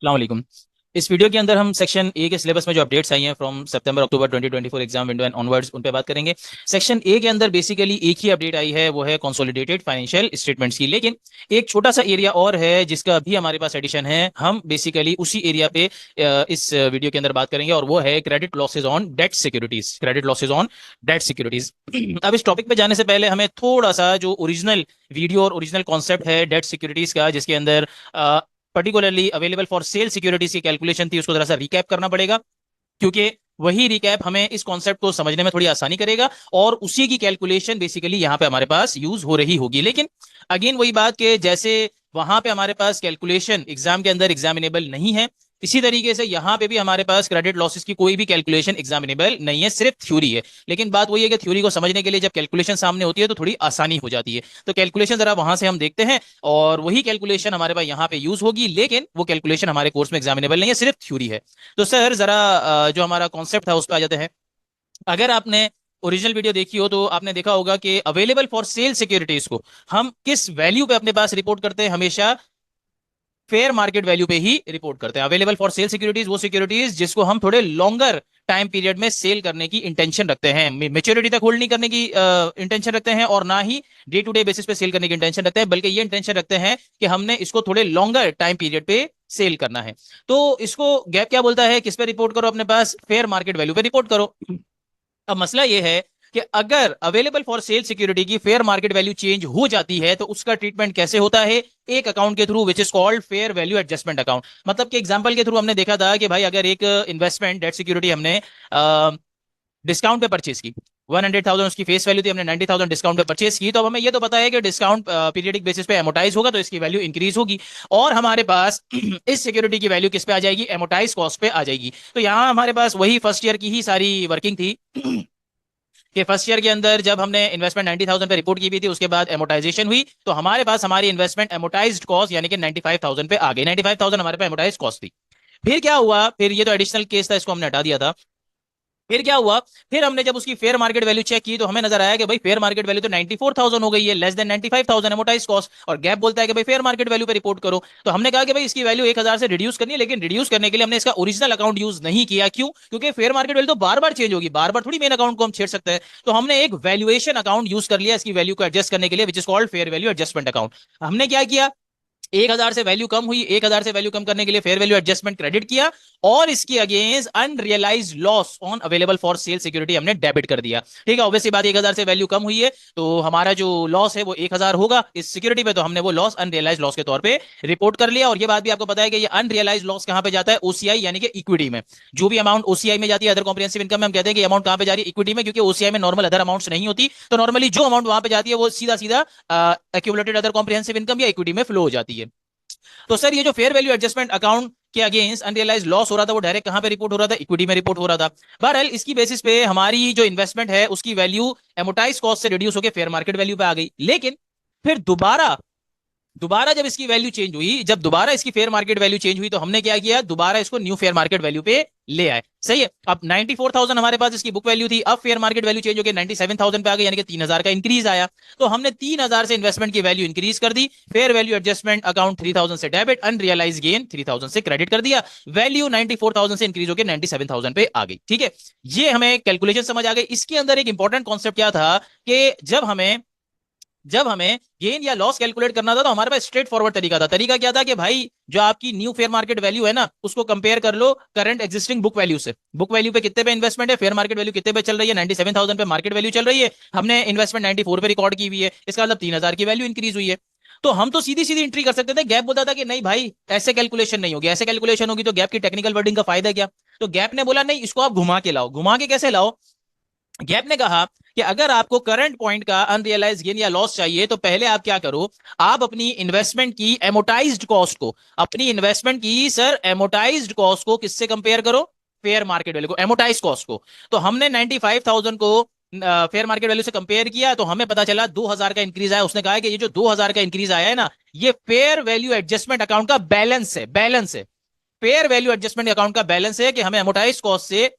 अस्सलाम वालेकुम। इस वीडियो के अंदर हम सेक्शन ए के सिलेबस में जो अपडेट्स आई हैं from September October 2024 exam window and onwards उन पे बात करेंगे। सेक्शन ए के अंदर बेसिकली एक ही अपडेट आई है, वो है कंसोलिडेटेड फाइनेंशियल स्टेटमेंट्स की। लेकिन एक छोटा सा एरिया और है जिसका अभी हमारे पास एडिशन है, हम बेसिकली उसी एरिया पे इस वीडियो के अंदर बात करेंगे, और वो है credit losses on debt securities. Credit losses on debt securities. अब इस टॉपिक पे जाने से पहले हमें थोड़ा सा जो ओरिजिनल वीडियो और ओरिजिनल कॉन्सेप्ट है डेट सिक्योरिटीज का, जिसके अंदर particularly available for sale securities की कैलकुलेशन थी, उसको जरा सा रिकैप करना पड़ेगा, क्योंकि वही रिकैप हमें इस कॉन्सेप्ट को समझने में थोड़ी आसानी करेगा, और उसी की कैलकुलेशन बेसिकली यहाँ पे हमारे पास यूज हो रही होगी। लेकिन अगेन वही बात कि जैसे वहां पे हमारे पास कैलकुलेशन एग्जाम के अंदर एग्जामिनेबल नहीं है, इसी तरीके से यहाँ पे भी हमारे पास क्रेडिट लॉसेस की कोई भी कैलकुलेशन एग्जामिनेबल नहीं है, सिर्फ थ्योरी है। लेकिन बात वही है कि थ्योरी को समझने के लिए जब कैलकुलेशन सामने होती है तो थोड़ी आसानी हो जाती है। तो कैलकुलेशन जरा वहां से हम देखते हैं, और वही कैलकुलेशन हमारे पास यहाँ पे यूज होगी, लेकिन वो कैलकुलेशन हमारे कोर्स में एग्जामिनेबल नहीं है, सिर्फ थ्योरी है। तो सर जरा जो हमारा कॉन्सेप्ट था उस पर आ जाते हैं। अगर आपने ओरिजिनल वीडियो देखी हो तो आपने देखा होगा कि अवेलेबल फॉर सेल सिक्योरिटीज को हम किस वैल्यू पे अपने पास रिपोर्ट करते हैं, हमेशा फेयर मार्केट वैल्यू पे ही रिपोर्ट करते हैं। अवेलेबल फॉर सेल सिक्योरिटीज वो सिक्योरिटीज जिसको हम थोड़े लॉन्गर टाइम पीरियड में सेल करने की इंटेंशन रखते हैं, मेच्योरिटी तक होल्ड नहीं करने की इंटेंशन रखते हैं, और ना ही डे टू डे बेसिस पे सेल करने की इंटेंशन रखते हैं, बल्कि ये इंटेंशन रखते हैं कि हमने इसको थोड़े लॉन्गर टाइम पीरियड पे सेल करना है। तो इसको गैप क्या बोलता है, किस पे रिपोर्ट करो, अपने पास फेयर मार्केट वैल्यू पे रिपोर्ट करो। अब मसला यह है कि अगर अवेलेबल फॉर सेल सिक्योरिटी की फेयर मार्केट वैल्यू चेंज हो जाती है तो उसका ट्रीटमेंट कैसे होता है, एक अकाउंट के through which is called fair value adjustment account. मतलब कि एग्जांपल के थ्रू हमने देखा था कि भाई अगर एक इन्वेस्टमेंट डेट सिक्योरिटी हमने डिस्काउंट पे परचेज की, 100,000 उसकी फेस वैल्यू थी, हमने 90,000 डिस्काउंट पे परचेज की, तो अब हमें ये तो पता है कि डिस्काउंट पीरियडिक बेसिस पे एमोटाइज होगा तो इसकी वैल्यू इंक्रीज होगी, और हमारे पास इस सिक्योरिटी की वैल्यू किस पे आ जाएगी, एमोटाइज कॉस्ट पे आ जाएगी। तो यहाँ हमारे पास वही फर्स्ट ईयर की ही सारी वर्किंग थी कि फर्स्ट ईयर के अंदर जब हमने इन्वेस्टमेंट 90,000 पे रिपोर्ट की हुई थी, उसके बाद एमोटाइजेशन हुई, तो हमारे पास हमारी इन्वेस्टमेंट एमोटाइज्ड कॉस्ट यानी कि 95,000 पे आ गई। 95,000 हमारे पास एमोटाइज कॉस्ट थी। फिर क्या हुआ, फिर ये तो एडिशनल केस था, इसको हमने हटा दिया था। फिर क्या हुआ, फिर हमने जब उसकी फेयर मार्केट वैल्यू चेक की तो हमें नजर आया कि भाई फेयर मार्केट वैल्यू तो 94,000 हो गई है, लेस देन 95,000 एमोटाइज कॉस्ट, और गैप बोलता है कि भाई फेयर मार्केट वैल्यू पे रिपोर्ट करो। तो हमने कहा कि भाई इसकी वैल्यू 1,000 से रिड्यूस करनी है, लेकिन रिड्यूस करने के लिए हमने इसका ओरिजिनल अकाउंट यूज नहीं किया। क्यों? क्योंकि फेयर मार्केट वैल्यू तो बार बार चेंज होगी, बार बार थोड़ी मेन अकाउंट को हम छेड़ सकते हैं। तो हमने एक वैल्यूएशन अकाउंट यूज कर लिया इसकी वैल्यू को एडजस्ट करने के लिए, which is called fair value adjustment account. हमने क्या किया, 1,000 से वैल्यू कम हुई, 1,000 से वैल्यू कम करने के लिए फेयर वैल्यू एडजस्टमेंट क्रेडिट किया, और इसके against unrealised loss on available for sale security हमने डेबिट कर दिया। ठीक है, ऑब्वियसली बात, 1,000 से वैल्यू कम हुई है तो हमारा जो लॉस है वो 1,000 होगा इस सिक्योरिटी पे, तो हमने वो लॉस अनरियलाइज लॉस के तौर पे रिपोर्ट कर लिया। और ये बात भी आपको पता है कि ये अनरियलाइज लॉस कहां पे जाता है, ओसीआई यानी कि इक्विटी में। जो भी अमाउंट ओसीआई में जाती है, अदर कॉम्प्रिहेंसिव इनकम में, हम कहते हैं कि अमाउंट कहां पे जा रही है, इक्विटी में, क्योंकि ओसीआई में नॉर्मल अदर अमाउंट्स नहीं होती, तो नॉर्मली जो अमाउंट वहां पे जाती है वो सीधा सीधा एक्यूमुलेटेड अदर कॉम्प्रिहेंसिव इनकम या इक्विटी में फ्लो हो जाती है। तो सर ये जो फेयर वैल्यू एडजस्टमेंट अकाउंट के अगेंस्ट अनरियलाइज लॉस हो रहा था, वो डायरेक्ट कहां पे रिपोर्ट हो रहा था, इक्विटी में रिपोर्ट हो रहा था। बहरहाल इसकी बेसिस पे हमारी जो इन्वेस्टमेंट है उसकी वैल्यू एमोटाइज कॉस्ट से रिड्यूस होकर फेयर मार्केट वैल्यू पे आ गई। लेकिन फिर दोबारा दोबारा जब इसकी वैल्यू चेंज हुई, जब दोबारा इसकी फेयर मार्केट वैल्यू चेंज हुई, तो हमने क्या किया, दोबारा इसको न्यू फेयर मार्केट वैल्यू पे ले आए। सही है, अब 94,000 हमारे पास इसकी बुक वैल्यू थी, अब फेयर मार्केट वैल्यू चेंज होकर 97,000 पे आ गई, यानी कि 3,000 का इंक्रीज आया। तो हमने 3,000 से इन्वेस्टमेंट की वैल्यू इंक्रीज कर दी, फेयर वैल्यू एडजस्टमेंट अकाउंट 3,000 से डेबिट, अनरियलाइज गेन 3,000 से क्रेडिट कर दिया, वैल्यू 94,000 से इंक्रीज होकर 97,000 पे आ गई। ठीक है, ये हमें कैलकुलेशन समझ आ गई। इसके अंदर एक इंपॉर्टेंट कॉन्सेप्ट क्या था कि जब हमें गेन या लॉस कैलकुलेट करना था तो हमारे पास स्ट्रेट फॉरवर्ड तरीका था। तरीका क्या था कि भाई जो आपकी न्यू फेयर मार्केट वैल्यू है ना, उसको कंपेयर कर लो करंट एग्जिस्टिंग बुक वैल्यू से। बुक वैल्यू पे कितने पे इन्वेस्टमेंट है, फेयर मार्केट वैल्यू कितने पे चल रही है, 97,000 पे मार्केट वैल्यू चल रही है, हमने इन्वेस्टमेंट 94 पे रिकॉर्ड की हुई है, इसका मतलब 3,000 की वैल्यू इंक्रीज हुई है। तो हम तो सीधी सीधी एंट्री कर सकते थे। गैप बोलता था कि नहीं भाई ऐसे कैलकुलेशन नहीं होगी, ऐसे कैलकुलेशन होगी तो गैप की टेक्निकल वर्डिंग का फायदा क्या। तो गैप ने बोला नहीं, इसको आप घुमा के लाओ। घुमा के कैसे लाओ, गैप ने कहा कि अगर आपको करंट पॉइंट का अनरियलाइज गेन या लॉस चाहिए तो पहले आप क्या करो, आप अपनी इन्वेस्टमेंट की एमोटाइज्ड कॉस्ट को, अपनी इन्वेस्टमेंट की सर एमोटाइज्ड कॉस्ट को किससे कंपेयर करो, फेयर मार्केट वैल्यू को, एमोटाइज कॉस्ट को। तो हमने 95,000 को फेयर मार्केट वैल्यू से कंपेयर किया तो हमें पता चला 2,000 का इंक्रीज आया। उसने कहा कि ये जो 2,000 का इंक्रीज आया है ना, ये फेयर वैल्यू एडजस्टमेंट अकाउंट का बैलेंस है, बैलेंस है, फेयर वैल्यू एडजस्टमेंट अकाउंट का बैलेंस है कि हमें एमोटाइज कॉस्ट से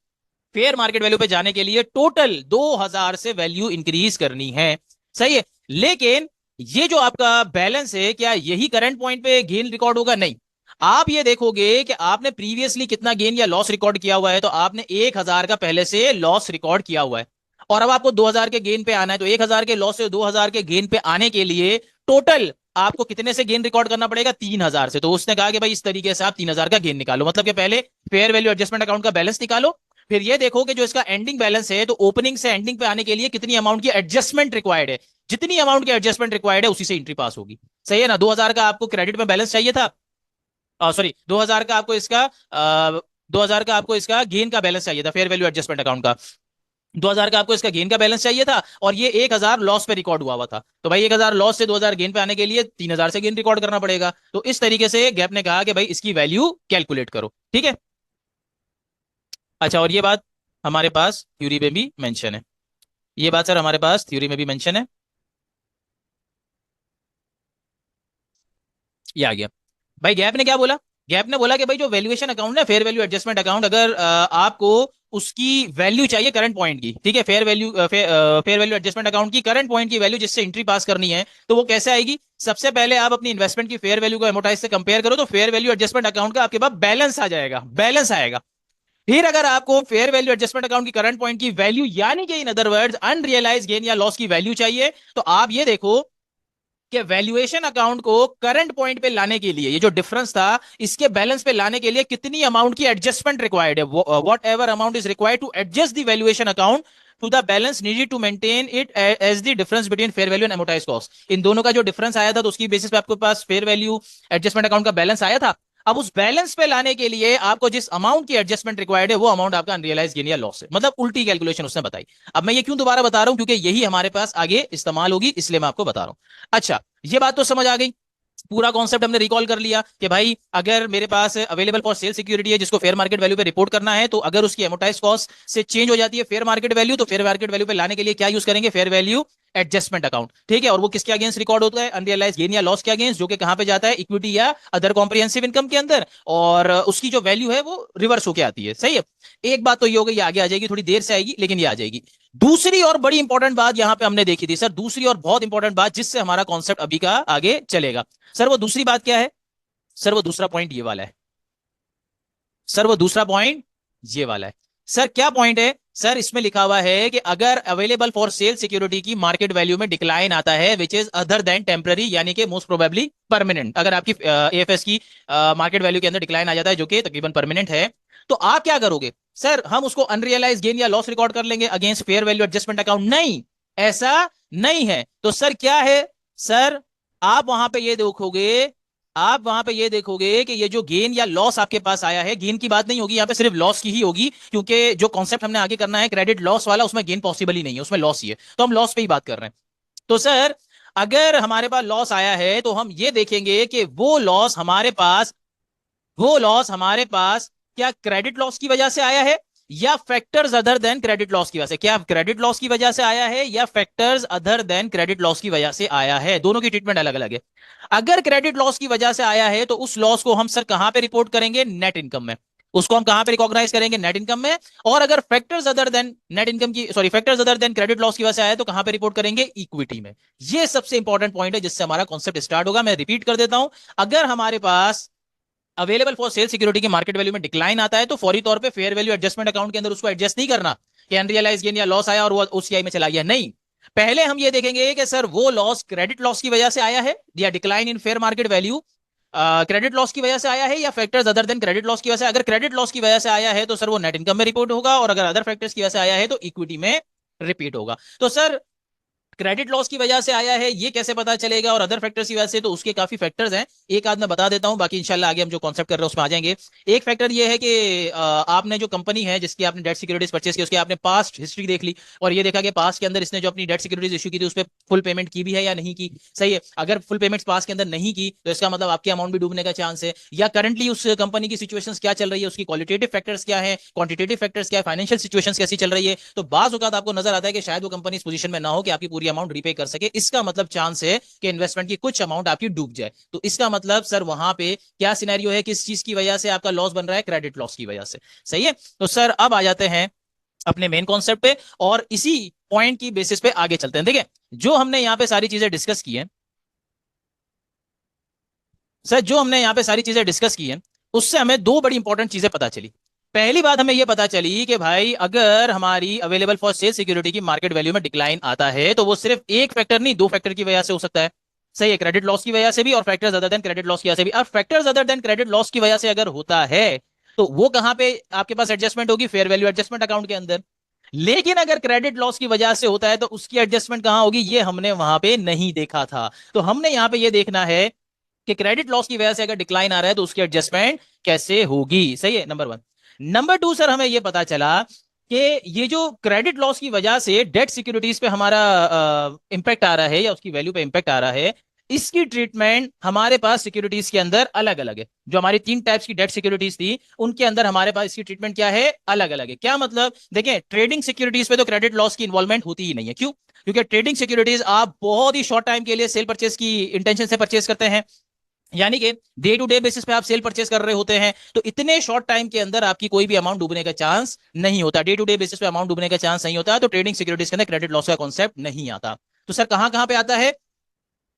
फेयर मार्केट वैल्यू पे जाने के लिए टोटल 2,000 से वैल्यू इंक्रीज करनी है। सही है, लेकिन ये जो आपका बैलेंस है क्या यही करंट पॉइंट पे गेन रिकॉर्ड होगा, नहीं। आप ये देखोगे कि आपने प्रीवियसली कितना गेन या लॉस रिकॉर्ड किया हुआ है, तो आपने 1000 का पहले से लॉस रिकॉर्ड किया हुआ है, और अब आपको 2000 के गेन पे आना है। तो 1000 के लॉस से 2000 के गेन पे आने के लिए टोटल आपको कितने से गेन रिकॉर्ड करना पड़ेगा? 3000 से। तो उसने कहा कि भाई इस तरीके से आप 3000 का गेन निकालो, मतलब कि पहले फेयर वैल्यू एडजस्टमेंट अकाउंट का बैलेंस निकालो, फिर ये देखो कि जो इसका एंडिंग बैलेंस है, तो ओपनिंग से एंडिंग पे आने के लिए कितनी अमाउंट की एडजस्टमेंट रिक्वायर्ड है, जितनी अमाउंट की एडजस्टमेंट रिक्वायर्ड है उसी से एंट्री पास होगी। सही है ना? 2000 का आपको क्रेडिट में बैलेंस चाहिए था, सॉरी 2000 का आपको इसका 2000 का आपको इसका गेन का बैलेंस चाहिए था, फेयर वैल्यू एडजस्टमेंट अकाउंट का। 2000 का आपको इसका गेन का बैलेंस चाहिए था, और ये 1000 लॉस पे रिकॉर्ड हुआ था। तो भाई 1000 लॉस से 2000 गेन पे आने के लिए 3000 से गेन रिकॉर्ड करना पड़ेगा। तो इस तरीके से गैप ने कहा कि भाई इसकी वैल्यू कैलकुलेट करो। ठीक है। अच्छा, और ये बात हमारे पास थ्योरी में भी मेंशन है, ये बात सर हमारे पास थ्योरी में भी मेंशन है। ये आ गया। भाई गैप ने क्या बोला? गैप ने बोला कि भाई जो वैल्यूएशन अकाउंट है, फेयर वैल्यू एडजस्टमेंट अकाउंट, अगर आपको उसकी वैल्यू चाहिए करंट पॉइंट की, ठीक है, फेयर वैल्यू एडजस्टमेंट अकाउंट की करंट पॉइंट की वैल्यू जिससे एंट्री पास करनी है, तो वो कैसे आएगी? सबसे पहले आप अपनी इन्वेस्टमेंट की फेयर वैल्यू को एमोटाइज से कंपेयर करो, तो फेयर वैल्यू एडजस्टमेंट अकाउंट का आपके पास बैलेंस आ जाएगा, बैलेंस आएगा। फिर अगर आपको फेयर वैल्यू एडजस्टमेंट अकाउंट की करंट पॉइंट की वैल्यू, यानी कि in other words unrealise gain या लॉस की वैल्यू चाहिए, तो आप ये देखो कि वैल्यूएशन अकाउंट को करंट पॉइंट पे लाने के लिए, ये जो डिफरेंस था इसके बैलेंस पे लाने के लिए कितनी अमाउंट की एडजस्टमेंट रिक्वायर्ड है, whatever amount is required to adjust the valuation account to the balance needed to maintain it as the difference between fair value and amortise cost. इन दोनों का जो डिफरेंस आया था, तो उसकी बेसिस पे आपके पास फेयर वैल्यू एडजस्टमेंट अकाउंट का बैलेंस आया था। अब उस बैलेंस पे लाने के लिए आपको जिस अमाउंट की एडजस्टमेंट रिक्वायर्ड है, वो अमाउंट आपका अनरियलाइज गेन या लॉस है, मतलब उल्टी कैलकुलेशन उसने बताई। अब मैं ये क्यों दोबारा बता रहा हूं? क्योंकि यही हमारे पास आगे इस्तेमाल होगी, इसलिए मैं आपको बता रहा हूं। अच्छा, ये बात तो समझ आ गई, पूरा कॉन्सेप्ट हमने रिकॉल कर लिया कि भाई अगर मेरे पास अवेलेबल फॉर सेल सिक्योरिटी है जिसको फेयर मार्केट वैल्यू पे रिपोर्ट करना है, तो अगर उसकी एमोटाइज कॉस्ट से चेंज हो जाती है फेयर मार्केट वैल्यू, तो फेयर मार्केट वैल्यू पे लाने के लिए क्या यूज करेंगे? Fair value adjustment account. ठीक है, और वो किसके अगेंस्ट रिकॉर्ड होता है? अनरियलाइज गेन या लॉस के अगेंस्ट, जो कि कहां पे जाता है? इक्विटी या अदर कॉम्प्रिहेंसिव इनकम के अंदर, और उसकी जो वैल्यू है वो रिवर्स होके आती है। सही है। एक बात तो ये हो गई, आगे आ जाएगी, थोड़ी देर से आएगी लेकिन ये आ जाएगी। दूसरी और बड़ी इंपॉर्टेंट बात यहां पे हमने देखी थी सर, दूसरी और बहुत इंपॉर्टेंट बात जिससे हमारा कॉन्सेप्ट अभी का आगे चलेगा। सर वो दूसरी बात क्या है? सर वो दूसरा पॉइंट ये वाला है। सर वो दूसरा पॉइंट ये वाला है। सर क्या पॉइंट है? सर इसमें लिखा हुआ है कि अगर अवेलेबल फॉर सेल सिक्योरिटी की मार्केट वैल्यू में डिक्लाइन आता है which is other than temporary, यानी कि मोस्ट प्रोबेबली परमानेंट, अगर आपकी एएफएस की मार्केट वैल्यू के अंदर डिक्लाइन आ जाता है जो कि तकरीबन परमानेंट है, तो आप क्या करोगे? सर हम उसको अनरियलाइज गेन या लॉस रिकॉर्ड कर लेंगे against fair value adjustment account. नहीं, ऐसा नहीं है। तो सर क्या है? सर आप वहां पे ये देखोगे, आप वहां पे ये देखोगे कि ये जो गेन या लॉस आपके पास आया है, गेन की बात नहीं होगी यहाँ पे, सिर्फ लॉस की ही होगी, क्योंकि जो कॉन्सेप्ट हमने आगे करना है क्रेडिट लॉस वाला, उसमें गेन पॉसिबल ही नहीं है, उसमें लॉस ही है, तो हम लॉस पे ही बात कर रहे हैं। तो सर अगर हमारे पास लॉस आया है, तो हम ये देखेंगे कि वो लॉस हमारे पास क्या क्रेडिट लॉस की वजह से आया है, या factors other than credit loss की वजह से? क्या क्रेडिट लॉस की वजह से आया है, या factors other than credit loss की वजह से आया है? दोनों की ट्रीटमेंट अलग अलग है। अगर क्रेडिट लॉस की वजह से आया है, तो उस लॉस को हम सर कहां पे रिपोर्ट करेंगे? नेट इनकम में। उसको हम कहां पे रिकॉग्नाइज करेंगे? नेट इनकम में। और अगर factors other than net income की, sorry, factors other than credit loss की वजह से आया है, तो कहां पे रिपोर्ट करेंगे? इक्विटी में। ये सबसे इंपॉर्टेंट पॉइंट है जिससे हमारा कॉन्सेप्ट स्टार्ट होगा। मैं रिपीट कर देता हूं, अगर हमारे पास अवेलेबल फॉर सेल सिक्योरिटी की मार्केट वैल्यू में डिक्लाइन आता है, तो फौरी तौर पे फेयर वैल्यू एडजस्टमेंट अकाउंट के अंदर उसको एडजस्ट नहीं करना कि अनरियलाइज गेन या लॉस आया और वो ओसीआई में चला गया। नहीं, पहले हम ये देखेंगे कि सर वो लॉस क्रेडिट लॉस की वजह से आया है, या decline in fair market value credit loss की वजह से आया है, या factors other than credit loss की वजह से। अगर क्रेडिट लॉस की वजह से आया है, तो सर वो नेट इनकम में रिपोर्ट होगा, और अगर अदर फैक्टर्स की वजह से आया है, तो इक्विटी में रिपीट होगा। तो सर क्रेडिट लॉस की वजह से आया है, ये कैसे पता चलेगा? और अदर फैक्टर्स की वजह से, तो उसके काफी फैक्टर्स हैं, एक आध मैं बता देता हूं, बाकी इंशाल्लाह आगे हम जो कॉन्सेप्ट कर रहे हैं उसमें आ जाएंगे। एक फैक्टर ये है कि आपने जो कंपनी है जिसकी आपने डेट सिक्योरिटीज परचेस की, उसके आपने पास्ट हिस्ट्री देख ली, और ये देखा कि पास्ट के अंदर इसने जो अपनी डेट सिक्योरिटीज इशू की थी उस पर फुल पेमेंट की भी है या नहीं की। सही है। अगर फुल पेमेंट पास्ट के अंदर नहीं की, तो इसका मतलब आपकी अमाउंट भी डूबने का चांस है। या करंटली उस कंपनी की सिचुएशन क्या चल रही है, उसकी क्वालिटेटिव फैक्टर्स क्या है, क्वांटिटेटिव फैक्टर्स क्या है, फाइनेंशियल सिचुएशन कैसी चल रही है। तो बाज औकात आपको नजर आता है कि शायद वो कंपनी इस पोजीशन में ना हो कि आपकी पूरी अमाउंट रीपे कर सके, इसका मतलब चांस है कि इन्वेस्टमेंट की कुछ अमाउंट आपकी डूब जाए। तो इसका मतलब सर वहां पे क्या सिनेरियो है, किस चीज की वजह से आपका लॉस बन रहा है? क्रेडिट लॉस की वजह से। सही है। तो सर अब आ जाते हैं अपने मेन कॉन्सेप्ट पे, और इसी पॉइंट की बेसिस पे आगे चलते हैं। देखिए, जो हमने यहां पे सारी चीजें डिस्कस की हैं, सर जो हमने यहाँ पे सारी चीजें डिस्कस की हैं उससे हमें दो बड़ी इंपॉर्टेंट चीजें पता चली। पहली बात हमें यह पता चली कि भाई अगर हमारी अवेलेबल फॉर सेल सिक्योरिटी की मार्केट वैल्यू में डिक्लाइन आता है तो वो सिर्फ एक फैक्टर नहीं, दो फैक्टर की वजह से हो सकता है। सही है, क्रेडिट लॉस की वजह से भी और factors other than credit loss की वजह से भी। और factors other than credit loss की वजह से अगर होता है तो वो कहां पे आपके पास एडजस्टमेंट होगी? फेयर वैल्यू एडजस्टमेंट अकाउंट के अंदर। लेकिन अगर क्रेडिट लॉस की वजह से होता है तो उसकी एडजस्टमेंट कहां होगी? ये हमने वहां पे नहीं देखा था। तो हमने यहां पे ये देखना है कि क्रेडिट लॉस की वजह से अगर डिक्लाइन आ रहा है तो उसकी एडजस्टमेंट कैसे होगी। सही है, number one. Number two sir, हमें यह पता चला कि ये जो क्रेडिट लॉस की वजह से डेट सिक्योरिटीज पे हमारा इंपैक्ट आ रहा है या उसकी वैल्यू पे इंपैक्ट आ रहा है, इसकी ट्रीटमेंट हमारे पास सिक्योरिटीज के अंदर अलग अलग है। जो हमारी तीन टाइप्स की डेट सिक्योरिटीज थी उनके अंदर हमारे पास इसकी ट्रीटमेंट क्या है? अलग अलग है। क्या मतलब? देखें, ट्रेडिंग सिक्योरिटीज पे तो क्रेडिट लॉस की इन्वॉल्वमेंट होती ही नहीं है। क्यों? क्योंकि ट्रेडिंग सिक्योरिटीज आप बहुत ही शॉर्ट टाइम के लिए सेल परचेज की इंटेंशन से परचेज करते हैं, यानी कि डे टू डे बेसिस पे आप सेल परचेस कर रहे होते हैं, तो इतने शॉर्ट टाइम के अंदर आपकी कोई भी अमाउंट डूबने का चांस नहीं होता। डे टू डे बेसिस पे अमाउंट डूबने का चांस नहीं होता, तो ट्रेडिंग सिक्योरिटीज के अंदर क्रेडिट लॉस का कॉन्सेप्ट नहीं आता। तो सर कहां कहां पे आता है?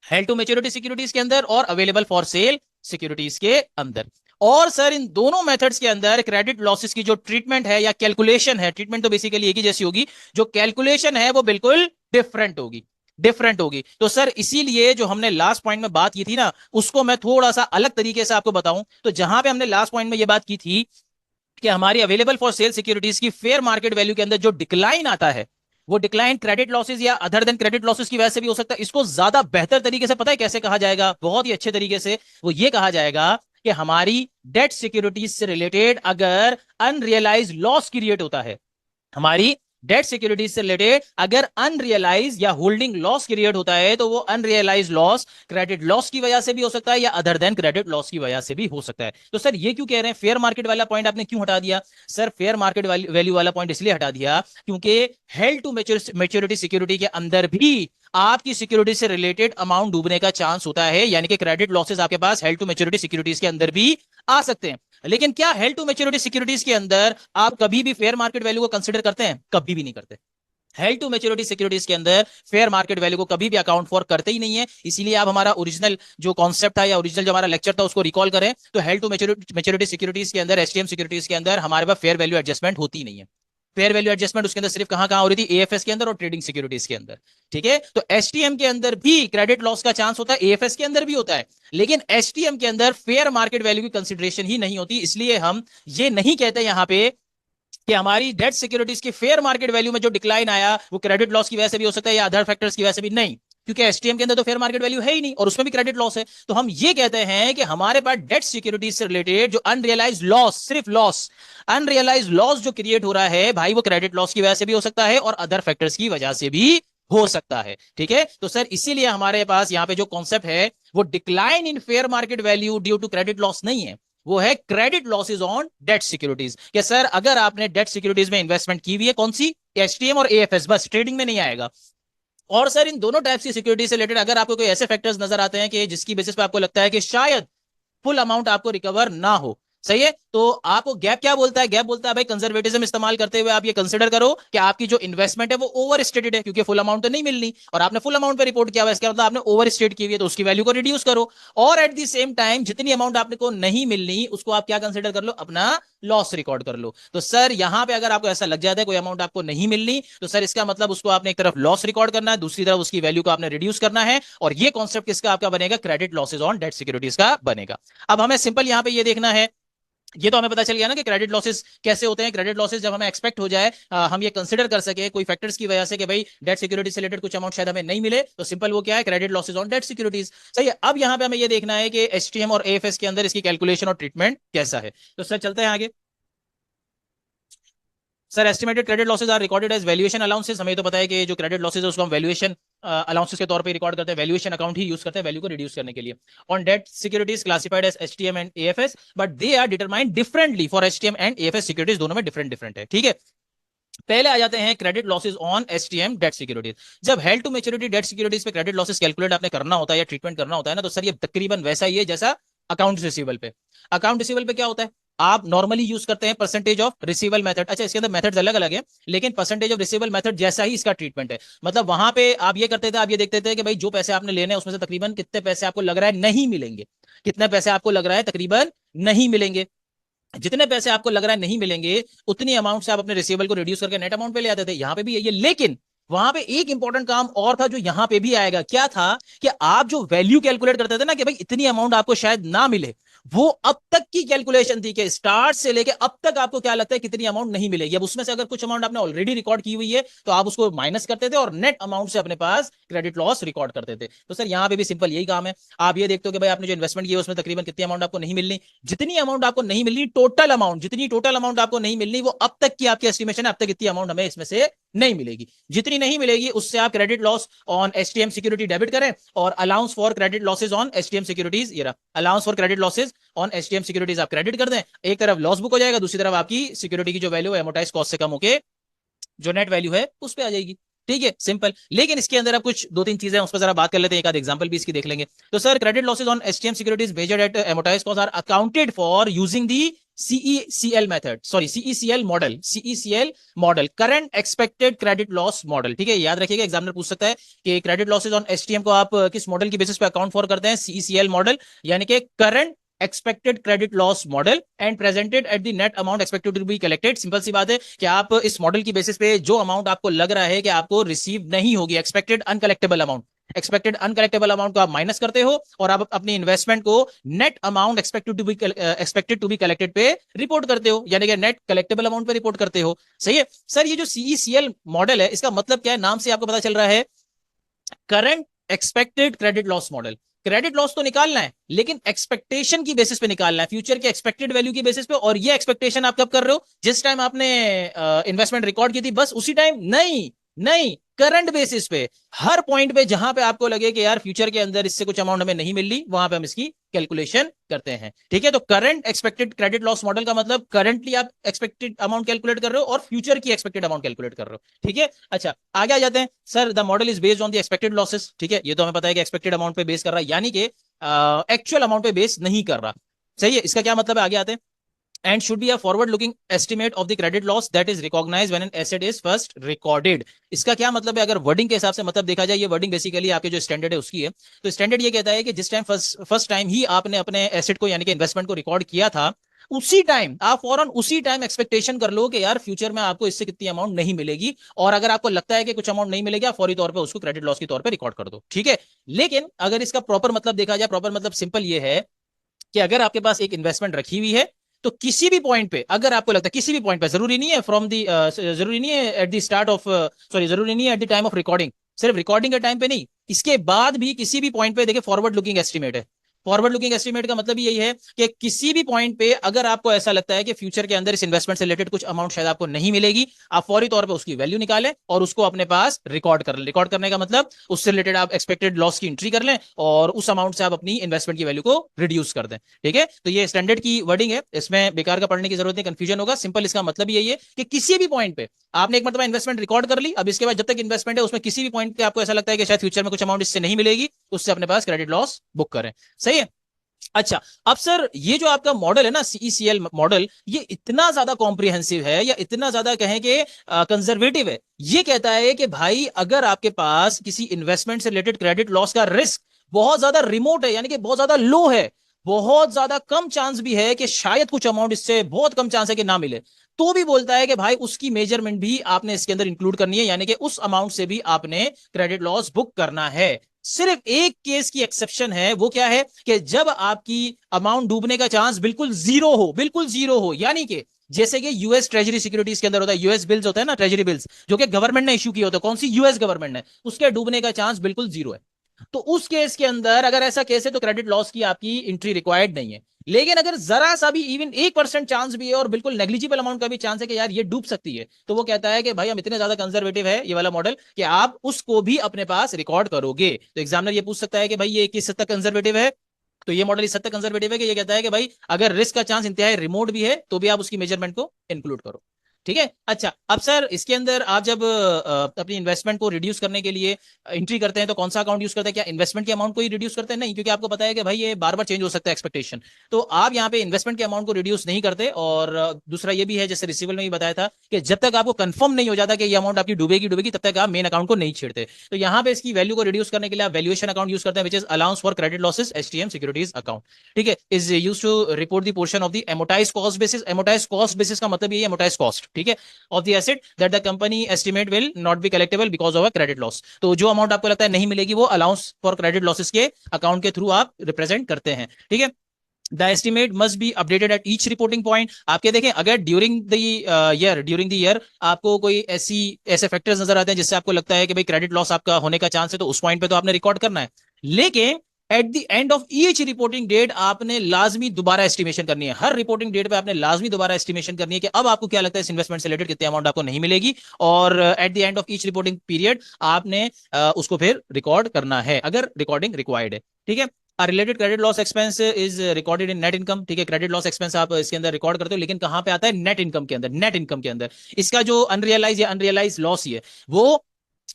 हेल्ड टू मेच्योरिटी सिक्योरिटीज के अंदर और अवेलेबल फॉर सेल सिक्योरिटीज के अंदर। और सर इन दोनों मेथड्स के अंदर क्रेडिट लॉसेस की जो ट्रीटमेंट है या कैलकुलेशन है, ट्रीटमेंट तो बेसिकली एक ही जैसी होगी, जो कैलकुलेशन है वो बिल्कुल डिफरेंट होगी। डिफरेंट होगी। तो सर इसीलिए जो हमने लास्ट पॉइंट में बात की थी ना, उसको मैं थोड़ा सा अलग तरीके से आपको बताऊं तो जहां पे हमने लास्ट पॉइंट में ये बात की थी कि हमारी अवेलेबल फॉर सेल सिक्योरिटीज की फेयर मार्केट वैल्यू के अंदर जो डिक्लाइन आता है, वो डिक्लाइन क्रेडिट लॉसेस या अदर देन क्रेडिट लॉसेस की वजह से भी हो सकता है। इसको ज्यादा बेहतर तरीके से पता है कैसे कहा जाएगा? बहुत ही अच्छे तरीके से वो ये कहा जाएगा कि हमारी डेट सिक्योरिटीज से रिलेटेड अगर अनरियलाइज लॉस क्रिएट होता है, हमारी डेट सिक्योरिटीज से रिलेटेड अगर अनरियलाइज या होल्डिंग लॉस क्रिएट होता है, तो वो अनरियलाइज लॉस क्रेडिट लॉस की वजह से भी हो सकता है या अदर देन क्रेडिट लॉस की वजह से भी हो सकता है। तो सर ये क्यों कह रहे हैं? फेयर मार्केट वाला पॉइंट आपने क्यों हटा दिया? सर फेयर मार्केट वैल्यू वाला पॉइंट इसलिए हटा दिया क्योंकि हेल्ड टू मेच्योरिटी सिक्योरिटी के अंदर भी आपकी सिक्योरिटी से रिलेटेड अमाउंट डूबने का चांस होता है, यानी कि क्रेडिट लॉसेस आपके पास हेल्ड टू मेच्योरिटी सिक्योरिटीज के अंदर भी आ सकते हैं। लेकिन क्या हेल्ड टू मेच्योरिटी सिक्योरिटीज के अंदर आप कभी भी फेयर मार्केट वैल्यू को कंसीडर करते हैं? कभी भी नहीं करते। हेल्ड टू मेच्योरिटी सिक्योरिटीज के अंदर फेयर मार्केट वैल्यू को कभी भी अकाउंट फॉर करते ही नहीं है। इसीलिए आप हमारा ओरिजिनल जो कॉन्सेप्ट था या ओरिजिनल जो हमारा लेक्चर था उसको रिकॉल करें तो हेल्ड टू मेच्योरिटी सिक्योरिटीज के अंदर, एसटीएम सिक्योरिटीज के अंदर हमारे पास फेयर वैल्यू एडजस्टमेंट होती नहीं है। फेयर वैल्यू एडजस्टमेंट उसके अंदर सिर्फ कहां कहां हो रही थी? एएफएस के अंदर और ट्रेडिंग सिक्योरिटीज के अंदर। ठीक है, तो एसटीएम के अंदर भी क्रेडिट लॉस का चांस होता है, एएफएस के अंदर भी होता है, लेकिन एसटीएम के अंदर फेयर मार्केट वैल्यू की कंसिडरेशन ही नहीं होती। इसलिए हम ये नहीं कहते यहां पे कि हमारी डेट सिक्योरिटीज की फेयर मार्केट वैल्यू में जो डिक्लाइन आया वो क्रेडिट लॉस की वजह से भी हो सकता है या अदर फैक्टर्स की वजह से भी। नहीं, क्योंकि एसटीएम के अंदर तो फेयर मार्केट वैल्यू है ही नहीं और उसमें भी क्रेडिट लॉस है। तो हम ये कहते हैं कि हमारे पास डेट सिक्योरिटीज से रिलेटेड जो अनरियलाइज लॉस, सिर्फ लॉस, अनरियलाइज लॉस जो क्रिएट हो रहा है भाई, वो क्रेडिट लॉस की वजह से भी हो सकता है और अदर फैक्टर्स की वजह से भी हो सकता है। ठीक है, तो सर इसीलिए हमारे पास यहां पे जो कॉन्सेप्ट है वो decline in fair market value due to credit loss नहीं है, वो है credit losses on debt securities. कि सर अगर आपने डेट सिक्योरिटीज में इन्वेस्टमेंट की हुई है, कौन सी? एसटीएम और एएफएस, बस ट्रेडिंग में नहीं आएगा। और सर इन दोनों टाइप्स की सिक्योरिटी से रिलेटेड अगर आपको कोई ऐसे फैक्टर्स नजर आते हैं कि जिसकी बेसिस पे आपको लगता है कि शायद फुल अमाउंट आपको रिकवर ना हो, सही है, तो आपको गैप क्या बोलता है? गैप बोलता है भाई कंजर्वेटिज्म इस्तेमाल करते हुए आप ये कंसिडर करो कि आपकी जो इन्वेस्टमेंट है वो ओवर स्टेटेड है, क्योंकि फुल अमाउंट तो नहीं मिलनी और आपने फुल अमाउंट पे रिपोर्ट किया हुआ है, इसका मतलब आपने ओवर स्टेट की हुई है, तो उसकी वैल्यू को रिड्यूस करो। और एट द सेम टाइम जितनी अमाउंट आपने को नहीं मिलनी उसको आप क्या कंसिडर कर लो? अपना लॉस रिकॉर्ड कर लो। तो सर यहां पे अगर आपको ऐसा लग जाता है कोई अमाउंट आपको नहीं मिलनी, तो सर इसका मतलब उसको आपने एक तरफ लॉस रिकॉर्ड करना है, दूसरी तरफ उसकी वैल्यू को आपने रिड्यूस करना है, और ये कॉन्सेप्ट किसका आपका बनेगा? Credit losses on debt securities का बनेगा। अब हमें सिंपल यहां पे ये देखना है, ये तो हमें पता चल गया ना कि क्रेडिट लॉसेस कैसे होते हैं। क्रेडिट लॉसेस जब हमें एक्सपेक्ट हो जाए, हम ये कंसीडर कर सके कोई फैक्टर्स की वजह से कि भाई डेट सिक्योरिटी से रिलेटेड कुछ अमाउंट शायद हमें नहीं मिले, तो सिंपल वो क्या है? Credit losses on debt securities. सही है, अब यहां पे हमें ये देखना है कि एसटीएम और एएफएस के अंदर इसकी कैलकुलेशन और ट्रीटमेंट कैसा है। तो सर चलते हैं आगे। Sir estimated credit losses are recorded as valuation allowances. हमें तो पता है कि जो क्रेडिट लॉसेज है उसको हम वैल्यूएशन अलाउंसेस के तौर पे रिकॉर्ड करते हैं, वैल्यूएशन अकाउंट ही यूज करते हैं वैल्यू को रिड्यूस करने के लिए। On debt securities classified as HTM and AFS, but they are determined differently for HTM and AFS securities, दोनों में डिफरेंट डिफरेंट है। ठीक है, पहले आ जाते हैं credit losses on HTM debt securities. जब held to maturity debt securities पे क्रेडिट लॉसेज कैलकुलेट आपने करना होता है या ट्रीटमेंट करना होता है ना, तो सर ये तकरीबन वैसा ही है जैसा अकाउंट रिसीवेबल पे। अकाउंट रिसीवेबल पे क्या होता है? आप नॉर्मली यूज करते हैं परसेंटेज ऑफ रिसीवेबल मेथड। अच्छा, इसके अंदर मेथड्स अलग अलग है, लेकिन परसेंटेज ऑफ रिसीवेबल मेथड जैसा ही इसका ट्रीटमेंट है। मतलब वहां पे आप ये करते थे, आप ये देखते थे कि भाई जो पैसे आपने लेने हैं उसमें से तकरीबन कितने पैसे आपको लग रहा है नहीं मिलेंगे, कितने पैसे आपको लग रहा है तकरीबन नहीं मिलेंगे। जितने पैसे आपको लग रहा है नहीं मिलेंगे उतनी अमाउंट से आप अपने रिसीवेबल को रिड्यूस करके नेट अमाउंट पे ले आते थे। यहां पे भी यही है, लेकिन वहां पे एक इंपॉर्टेंट काम और था जो यहां पे भी आएगा। क्या था कि आप जो वैल्यू कैलकुलेट करते थे ना कि भाई इतनी अमाउंट आपको शायद ना मिले, वो अब तक की कैलकुलेशन थी कि स्टार्ट से लेके अब तक आपको क्या लगता है कितनी अमाउंट नहीं मिलेगी। अब उसमें से अगर कुछ अमाउंट आपने ऑलरेडी रिकॉर्ड की हुई है तो आप उसको माइनस करते थे और नेट अमाउंट से अपने पास क्रेडिट लॉस रिकॉर्ड करते थे। तो सर यहां पे भी सिंपल यही काम है। आप ये देखते हो कि भाई आपने जो इन्वेस्टमेंट किया उसमें तकरीबन कितनी अमाउंट आपको नहीं मिलनी, जितनी अमाउंट आपको नहीं मिलनी टोटल अमाउंट, जितनी टोटल अमाउंट आपको नहीं मिलनी वो अब तक की आपकी एस्टिमेशन है, अब तक इतनी अमाउंट हमें इसमें से नहीं मिलेगी। जितनी नहीं मिलेगी उससे आप credit loss on STM security debit करें और allowance for credit losses on STM securities, ये रहा allowance for credit losses on STM securities आप क्रेडिट कर दें। एक तरफ लॉस बुक हो जाएगा, दूसरी तरफ आपकी सिक्योरिटी की जो वैल्यू है एमोटाइज कॉस्ट से कम होकर जो नेट वैल्यू है उस पर आ जाएगी। ठीक है, सिंपल। लेकिन इसके अंदर अब कुछ दो तीन चीजें उस पर जरा बात कर लेते हैं, एक आध एग्जांपल भी इसकी देख लेंगे। तो sir credit losses on STM securities measured at amortise cost are accounted for using the CECL method, sorry CECL model, CECL model, current expected credit loss model. ठीक है, याद रखिएगा एग्जामिनर पूछ सकता है कि क्रेडिट लॉसेज ऑन एसटीएम को आप किस मॉडल की बेसिस पे अकाउंट फॉर करते हैं, सीईसीएल मॉडल यानी कि current expected credit loss model and presented at the net amount expected to be collected. Simple सी बात है कि आप इस मॉडल की बेसिस पे जो अमाउंट आपको लग रहा है कि आपको रिसीव नहीं होगी, expected uncollectible amount, expected uncollectible amount को आप माइनस करते हो और आप अपनी इन्वेस्टमेंट को net amount expected to be collected पे रिपोर्ट करते हो, यानी कि नेट कलेक्टेबल अमाउंट पे रिपोर्ट करते हो। सही है सर, ये जो सीईसीएल मॉडल है इसका मतलब क्या है, नाम से आपको पता चल रहा है current expected credit loss model. Credit loss तो निकालना है लेकिन एक्सपेक्टेशन की बेसिस पे निकालना है, फ्यूचर के एक्सपेक्टेड वैल्यू की बेसिस पे। और ये एक्सपेक्टेशन आप कब कर रहे हो, जिस टाइम आपने इन्वेस्टमेंट रिकॉर्ड की थी बस उसी टाइम, नहीं नहीं, करंट बेसिस पे हर पॉइंट पे जहां पे आपको लगे कि यार फ्यूचर के अंदर इससे कुछ अमाउंट हमें नहीं मिल रही वहां पे हम इसकी कैलकुलेशन करते हैं। ठीक है, तो current expected credit loss model का मतलब करंटली आप एक्सपेक्टेड अमाउंट कैलकुलेट कर रहे हो और फ्यूचर की एक्सपेक्टेड अमाउंट कैलकुलेट कर रहे हो। ठीक है, अच्छा आगे आ जाते हैं। Sir the model is based on the expected losses. ठीक है, ये तो हमें पता है कि एक्सपेक्टेड अमाउंट पे बेस कर रहा है, यानी कि एक्चुअल अमाउंट पे बेस नहीं कर रहा। सही है, इसका क्या मतलब है, आगे आते हैं। And should be a forward looking estimate of the credit loss that is recognized when an asset is first recorded। इसका क्या मतलब है, अगर वर्डिंग के हिसाब से मतलब देखा जाए, ये वर्डिंग बेसिकली आपके जो स्टैंडर्ड है उसकी है। तो स्टैंडर्ड ये कहता है कि जिस टाइम फर्स्ट टाइम ही आपने अपने एसेट को यानी कि इन्वेस्टमेंट को रिकॉर्ड किया था उसी टाइम आप फौरन उसी टाइम एक्सपेक्टेशन कर लो कि यार फ्यूचर में आपको इससे कितनी अमाउंट नहीं मिलेगी, और अगर आपको लगता है कि कुछ अमाउंट नहीं मिलेगी आप फौरी तौर पे उसको क्रेडिट लॉस के तौर पे रिकॉर्ड कर दो। ठीक है, लेकिन अगर इसका प्रॉपर मतलब देखा जाए, प्रॉपर मतलब सिंपल ये है कि अगर आपके पास एक इन्वेस्टमेंट रखी हुई है तो किसी भी पॉइंट पे अगर आपको लगता है, किसी भी पॉइंट पे, जरूरी नहीं है फ्रॉम दी जरूरी नहीं है at the start of sorry जरूरी नहीं है at the time of recording, सिर्फ रिकॉर्डिंग के टाइम पे नहीं, इसके बाद भी किसी भी पॉइंट पे देखिए फॉरवर्ड लुकिंग एस्टिमेट है। फॉरवर्ड लुकिंग एस्टिमेट का मतलब यही है कि किसी भी पॉइंट पे अगर आपको ऐसा लगता है कि फ्यूचर के अंदर इस इन्वेस्टमेंट से रिलेटेड कुछ अमाउंट शायद आपको नहीं मिलेगी, आप फौरी तौर पे उसकी वैल्यू निकालें और उसको अपने पास रिकॉर्ड कर लें। रिकॉर्ड करने का मतलब उससे रिलेटेड आप एक्सपेक्टेड लॉस की एंट्री कर लें और उस अमाउंट से आप अपनी इन्वेस्टमेंट की वैल्यू को रिड्यूस कर दें। ठीक है, तो ये स्टैंडर्ड की वर्डिंग है, इसमें बेकार का पढ़ने की जरूरत नहीं, कंफ्यूजन होगा। सिंपल इसका मतलब यही है कि किसी भी पॉइंट पे आपने एक मतलब इन्वेस्टमेंट रिकॉर्ड कर ली, अब इसके बाद जब तक इन्वेस्टमेंट है उसमें किसी भी पॉइंट पे आपको ऐसा लगता है कि शायद फ्यूचर में कुछ अमाउंट इससे नहीं मिलेगी, उससे अपने पास क्रेडिट लॉस बुक करें। सही है, अच्छा अब सर ये जो आपका मॉडल है ना सीईसीएल मॉडल, ये इतना ज्यादा कॉम्प्रिहेंसिव है या इतना ज्यादा कहें कि कंजर्वेटिव है। ये कहता है कि भाई अगर आपके पास किसी इन्वेस्टमेंट से रिलेटेड क्रेडिट लॉस का रिस्क बहुत ज्यादा रिमोट है, यानी कि बहुत ज्यादा लो है, बहुत ज्यादा कम चांस भी है कि शायद कुछ अमाउंट इससे बहुत कम चांस है कि ना मिले, तो भी बोलता है कि भाई उसकी मेजरमेंट भी आपने इसके अंदर इंक्लूड करनी है, यानी कि उस अमाउंट से भी आपने क्रेडिट लॉस बुक करना है। सिर्फ एक केस की एक्सेप्शन है, वो क्या है कि जब आपकी अमाउंट डूबने का चांस बिल्कुल जीरो हो, बिल्कुल जीरो हो, यानी कि जैसे कि यूएस ट्रेजरी सिक्योरिटीज के अंदर होता है, यूएस बिल्स होता है ना, ट्रेजरी बिल्स जो कि गवर्नमेंट ने इश्यू किया होता है, कौन सी, यूएस गवर्नमेंट ने, उसके डूबने का चांस बिल्कुल जीरो है। तो उस केस के अंदर अगर ऐसा केस है तो क्रेडिट लॉस की आपकी एंट्री रिक्वायर्ड नहीं है। लेकिन अगर जरा सा भी इवन 1% चांस भी है और बिल्कुल नेग्लिजिबल अमाउंट का भी चांस है कि यार ये डूब सकती है, तो वो कहता है कि भाई हम इतने ज्यादा कंजर्वेटिव है ये वाला मॉडल कि आप उसको भी अपने पास रिकॉर्ड करोगे। तो एग्जामिनर ये पूछ सकता है कि भाई ये किस हद तक कंजर्वेटिव है, तो ये मॉडल इस हद तक कंजर्वेटिव है कि ये कहता है कि भाई अगर रिस्क का चांस इंतहाई रिमोट भी है तो भी आप उसकी मेजरमेंट को इंक्लूड करो। ठीक है। अच्छा, अब सर इसके अंदर आप जब अपनी इन्वेस्टमेंट को रिड्यूस करने के लिए एंट्री करते हैं तो कौन सा अकाउंट यूज करते हैं? क्या इन्वेस्टमेंट के अमाउंट को ही रिड्यूस करते हैं? नहीं, क्योंकि आपको पता है कि भाई ये बार बार चेंज हो सकता है एक्सपेक्टेशन। तो आप यहाँ पे इन्वेस्टमेंट के अमाउंट को रिड्यूस नहीं करते। और दूसरा ये भी है, जैसे रिसीवल में भी बताया था, कि जब तक आपको कंफर्म नहीं हो जाता कि ये अमाउंट आपकी डूबेगी डूबेगी, तब तक आप मेन अकाउंट को नहीं छेड़ते। तो यहाँ पे इसकी वैल्यू को रिड्यूस करने के लिए आप वैल्यूएशन अकाउंट यूज करते हैं, which is allowance for credit losses, HTM securities account. ठीक है, is use to report the portion of the amortise cost basis. Amortise cost basis का मतलब ये है एमोटाइज कॉस्ट, ठीक है, of the asset that the company estimate will not be collectable because of a credit loss. तो जो amount आपको लगता है नहीं मिलेगी, वो अलाउंस फॉर क्रेडिट लॉसेस के अकाउंट के थ्रू आप रिप्रेजेंट करते हैं। ठीक है, the estimate must be updated eight each reporting point. आपके देखें, अगर ड्यूरिंग द ईयर आपको कोई ऐसे फैक्टर्स नजर आते हैं जिससे आपको लगता है कि भाई क्रेडिट लॉस आपका होने का चांस है, तो उस पॉइंट पे तो आपने रिकॉर्ड करना है। लेकिन at the end of each reporting date आपने लाजमी दोबारा एस्टिमेशन करनी है। हर रिपोर्टिंग डेट पे आपने लाजमी दोबारा एस्टिमेशन करनी है कि अब आपको क्या लगता है इस इन्वेस्टमेंट से रिलेटेड कितनी अमाउंट आपको नहीं मिलेगी। और eight the end of each reporting period आपने उसको फिर रिकॉर्ड करना है, अगर रिकॉर्डिंग रिक्वायर्ड है। ठीक है, related credit loss expense is recorded in net income. ठीक है, क्रेडिट लॉस एक्सपेंस आप इसके अंदर रिकॉर्ड करते हो, लेकिन कहां पे आता है? नेट इनकम के अंदर। नेट इनकम के अंदर इसका जो अनरियलाइज लॉस ही है, वो